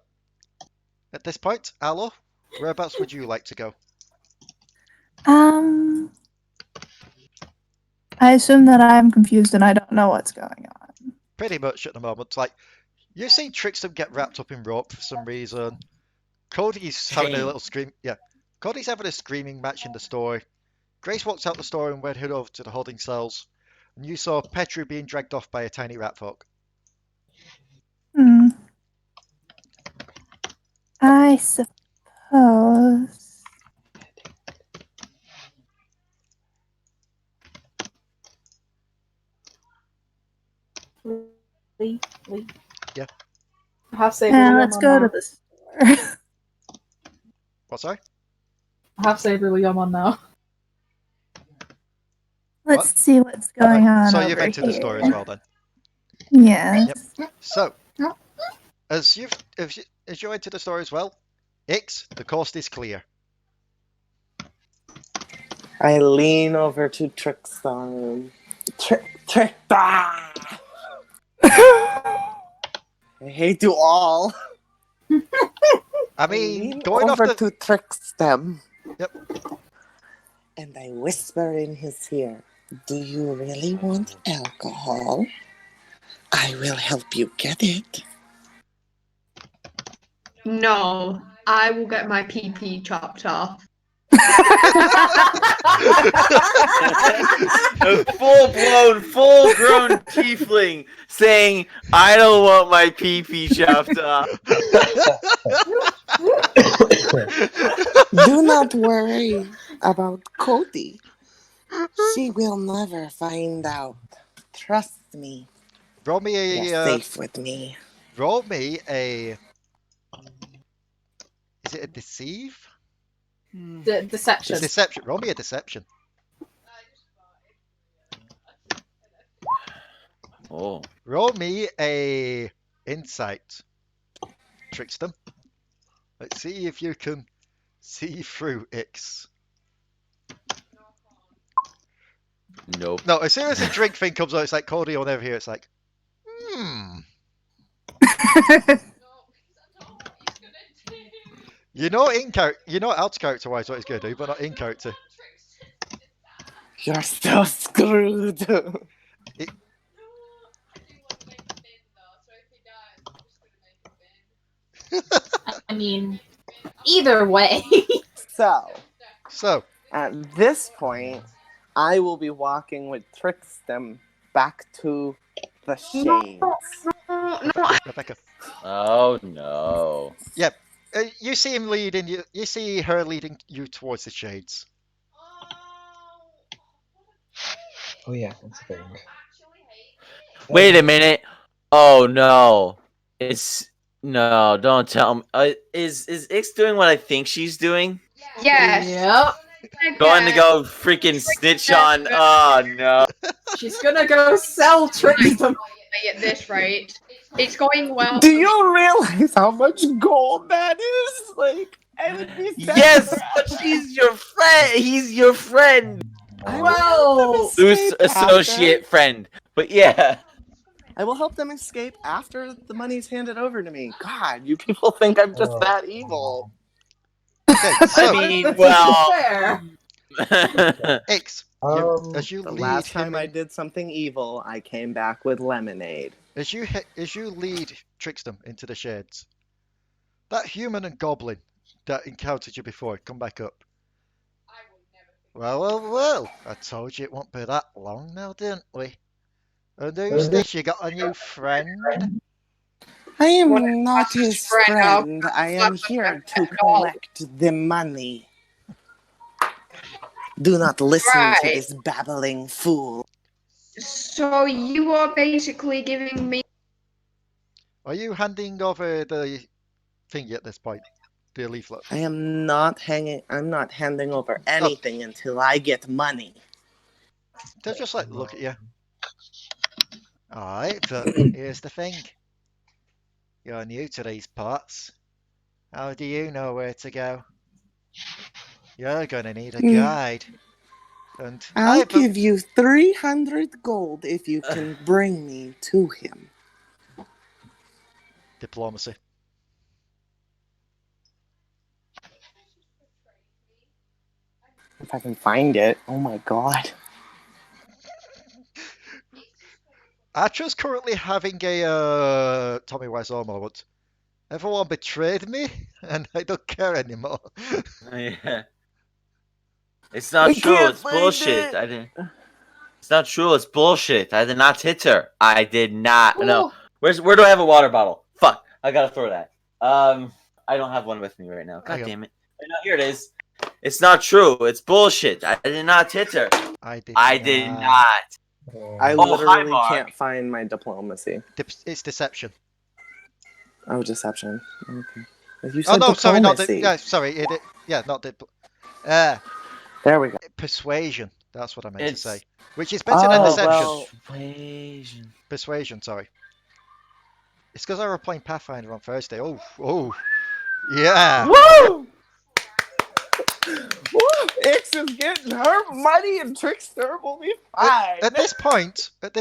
at this point, Allo, whereabouts would you like to go? I assume that I'm confused and I don't know what's going on. Pretty much at the moment. Like, you've seen Trickstem get wrapped up in rope for some reason. Cody's having a Shame. little scream. Yeah, Cody's having a screaming match in the store. Grace walks out the store and went over to the holding cells. And you saw Petru being dragged off by a tiny rat folk. I suppose. Leigh. Yeah. I have Saber Leigh Let's on go now. to the store. What, sorry? I have Saber Leigh on now. Let's see what's going on. So you've over entered the store as here. well then. Yes. Yep. So, as you enter the store as well, Ix, the coast is clear. I lean over to Trickstem. Trickstem! I hate you all. I mean, lean going off over the... to Trickstem. Yep. And I whisper in his ear, "Do you really want alcohol? I will help you get it." No, I will get my PP chopped off. A full-blown, full-grown tiefling saying, "I don't want my pee-pee chopped off." Do not worry about Codi. She will never find out. Trust me. Roll me You're a... safe with me. Roll me a... Is it a deceive? Deception. Deception. Roll me a deception. Oh. Roll me a insight. Trickstem. Let's see if you can see through Ix. Nope. No, as soon as the drink thing comes out, it's like Cody on over here. It's like, You know in character, you know out character wise what he's gonna do, but not in character. You're so screwed. I mean, either way. So, at this point, I will be walking with Trickstem back to the shades. Rebecca. Oh no. Yep. You see him leading you. You see her leading you towards the shades. Oh yeah, that's the thing. Wait a minute. Oh no. It's no. Don't tell me. Is Ix doing what I think she's doing? Yes. Yep. Going to go freaking snitch on. Oh no. She's gonna go sell Trickstem. At this rate, it's going well. Do you realize how much gold that is? Like, I would be sad. Yes, but she's your friend. He's your friend. Well, Loose associate friend. But yeah. I will help them escape after the money's handed over to me. God, you people think I'm just that evil. Okay, so I mean, well. fair. Ix, as you The lead last him, time I did something evil, I came back with lemonade. as you lead Trickstem into the sheds, That human and goblin that encountered you before, come back up. Well. I told you it won't be that long now, didn't we? And who's this? You got a new friend? I What am not his friend? friend. I am here to collect the money. Do not listen to Right. this babbling fool. So you are basically giving me. Are you handing over the thingy at this point? The leaflet? I am not I'm not handing over anything until I get money. They're just like, look at you. Alright, but here's the thing. You're new to these parts. How do you know where to go? You're gonna need a guide. And I'll give you 300 gold if you can bring me to him. Diplomacy. If I can find it. Oh my god. Atra's currently having a Tommy Wiseau moment. Everyone betrayed me, and I don't care anymore. Yeah. It's not true. It's bullshit. I didn't. It's not true. It's bullshit. I did not hit her. I did not. No. Where do I have a water bottle? Fuck. I gotta throw that. I don't have one with me right now. God damn it. No, here it is. It's not true. It's bullshit. I did not hit her. I did not. I literally can't find my diplomacy. It's deception. Oh, deception. Okay. You said no, sorry, not diplomacy. sorry. Not there we go. Persuasion. That's what I meant to say. Which is better than deception. Persuasion, sorry. It's because I were playing Pathfinder on Thursday. Oh. Yeah. Woo! Ix is getting her money and Trickster will be fine. At this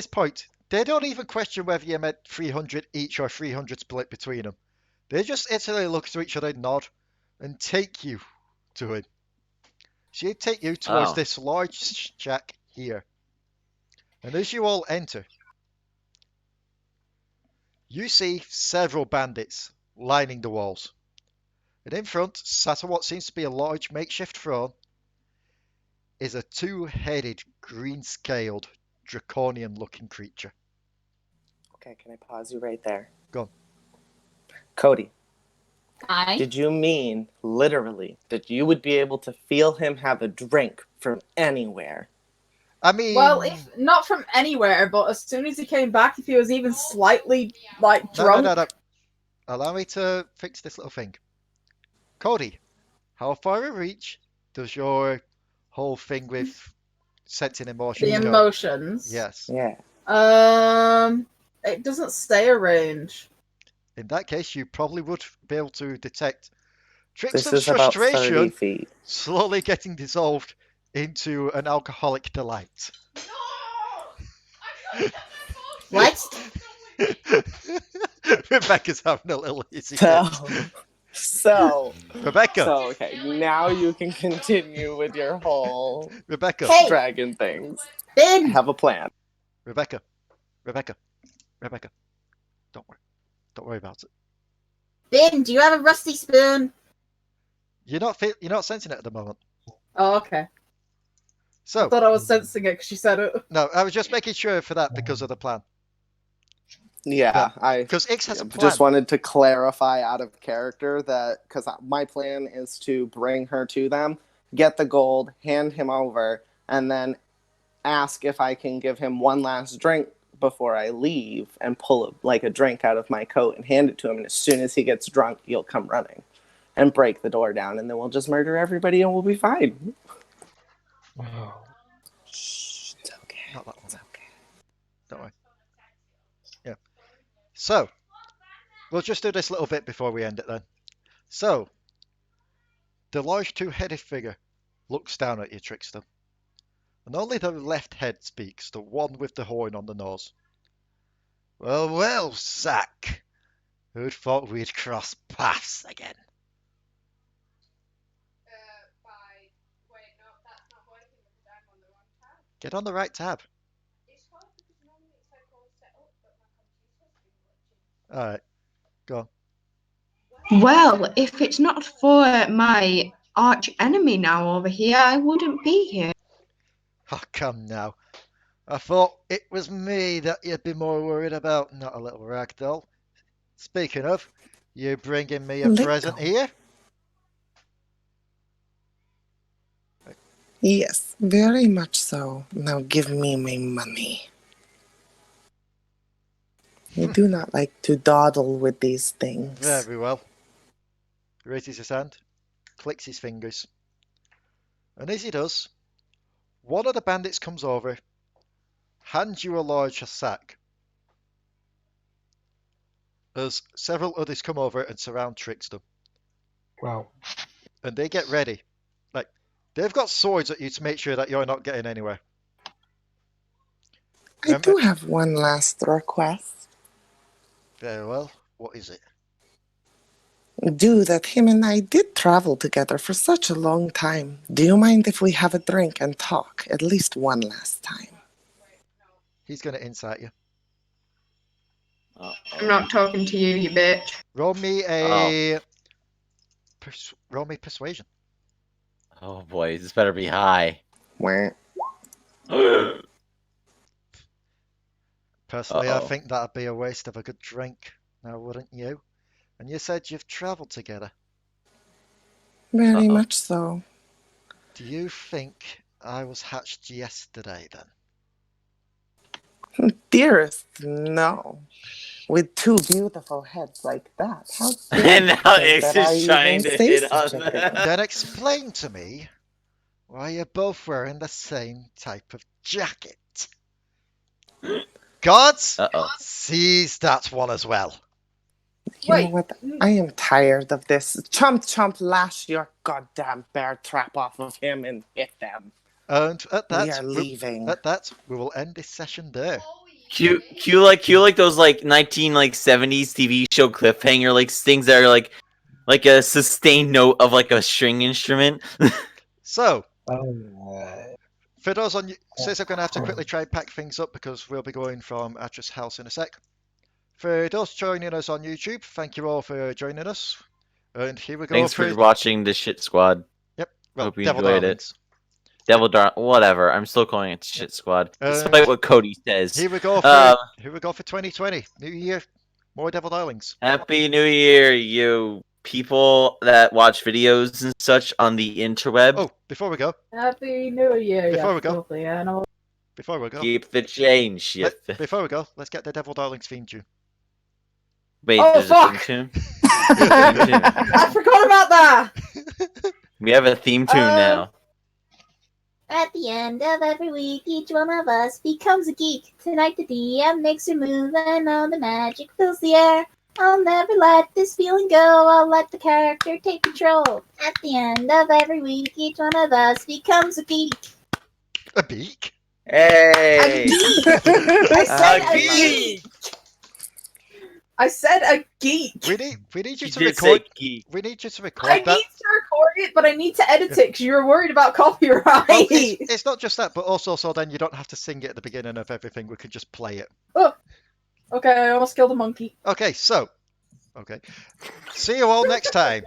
point, they don't even question whether you meant 300 each or 300 split between them. They just instantly look to each other, nod, and take you to it. She'd take you towards this large shack here. And as you all enter, you see several bandits lining the walls. And in front, sat on what seems to be a large makeshift throne, is a two-headed, green-scaled, draconian-looking creature. Okay, can I pause you right there? Go on. Codi. Aye. Did you mean, literally, that you would be able to feel him have a drink from anywhere? I mean... Well, if not from anywhere, but as soon as he came back, if he was even slightly, drunk... No. Allow me to fix this little thing. Codi, how far in reach does your whole thing with sensing emotions The go? emotions? Yes. Yeah. It doesn't say a range. In that case, you probably would be able to detect This Trickstem's is about 30 frustration feet. slowly getting dissolved into an alcoholic delight. What? Rebecca's having a little easy So, Rebecca. So, okay, now you can continue with your whole Rebecca. dragon things. Ben! I have a plan. Rebecca. Don't worry about it. Ben, do you have a rusty spoon? You're not sensing it at the moment. Oh, okay. So I thought I was sensing it because she said it. No, I was just making sure for that because of the plan. Yeah, because Ix has a plan. Just wanted to clarify out of character that because my plan is to bring her to them, get the gold, hand him over, and then ask if I can give him one last drink before I leave, and pull a drink out of my coat and hand it to him. And as soon as he gets drunk, you'll come running and break the door down, and then we'll just murder everybody and we'll be fine. Shh, it's okay. Not that one. It's okay. Don't worry. Yeah. So, we'll just do this little bit before we end it then. So, the large two-headed figure looks down at you, Trickstem. And only the left head speaks, the one with the horn on the nose. Well, Zack. Who'd thought we'd cross paths again? Get on the right tab. Alright, go on. Well, if it's not for my arch enemy now over here, I wouldn't be here. Oh, come now. I thought it was me that you'd be more worried about, not a little ragdoll. Speaking of, you bringing me a present Little. here? Yes, very much so. Now give me my money. I do not like to dawdle with these things. Very well. Raises his hand, clicks his fingers. And as he does, one of the bandits comes over, hands you a large sack. As several others come over and surround Trickstem. Wow. And they get ready. Like, they've got swords at you to make sure that you're not getting anywhere. I do have one last request. Very well. What is it? Due that him and I did travel together for such a long time, do you mind if we have a drink and talk at least one last time? He's going to insight you. I'm not talking to you, you bitch. Roll me a... roll me persuasion. Oh boy, this better be high. Where? Personally, I think that'd be a waste of a good drink. Now, wouldn't you? And you said you've travelled together. Very much so. Do you think I was hatched yesterday, then? Dearest, no. With two beautiful heads like that, how And now X that I is trying even to say hit on such a thing? that. Then explain to me why you're both wearing the same type of jacket. Gods, seize that one as well. You know what? I am tired of this. Chomp, chomp, lash your goddamn bear trap off of him and hit them. And at that, we are leaving. We will end this session there. Cue like those like 1970s TV show cliffhanger like things that are like a sustained note of like a string instrument. So, for those on you, says I'm going to have to quickly try and pack things up because we'll be going from Atra's house in a sec. For those joining us on YouTube, thank you all for joining us. And here we go. Thanks for watching the shit squad. Yep. Well, Hope you Devil enjoyed Darlings. it. Whatever. I'm still calling it shit squad, despite what Cody says. Here we go for 2020. New year, more Devil Darlings. Happy New Year, you people that watch videos and such on the interweb. Oh, before we go. Happy New Year, Before we go. filthy animal. Before we go. Keep the change. Before we go, let's get the Devil Darlings theme tune. Wait, Oh, there's fuck! a theme tune? I forgot about that! We have a theme tune now. At the end of every week, each one of us becomes a geek. Tonight the DM makes a move and all the magic fills the air. I'll never let this feeling go, I'll let the character take control. At the end of every week, each one of us becomes a geek. A beak? Hey! A geek! I said a geek! I said a geek! We need you to did record. say geek. We need you to record I that. need to record it, but I need to edit it because you were worried about copyright. Well, it's not just that, but also so then you don't have to sing it at the beginning of everything. We can just play it. Oh. Okay, I almost killed a monkey. Okay, so. Okay. See you all next time.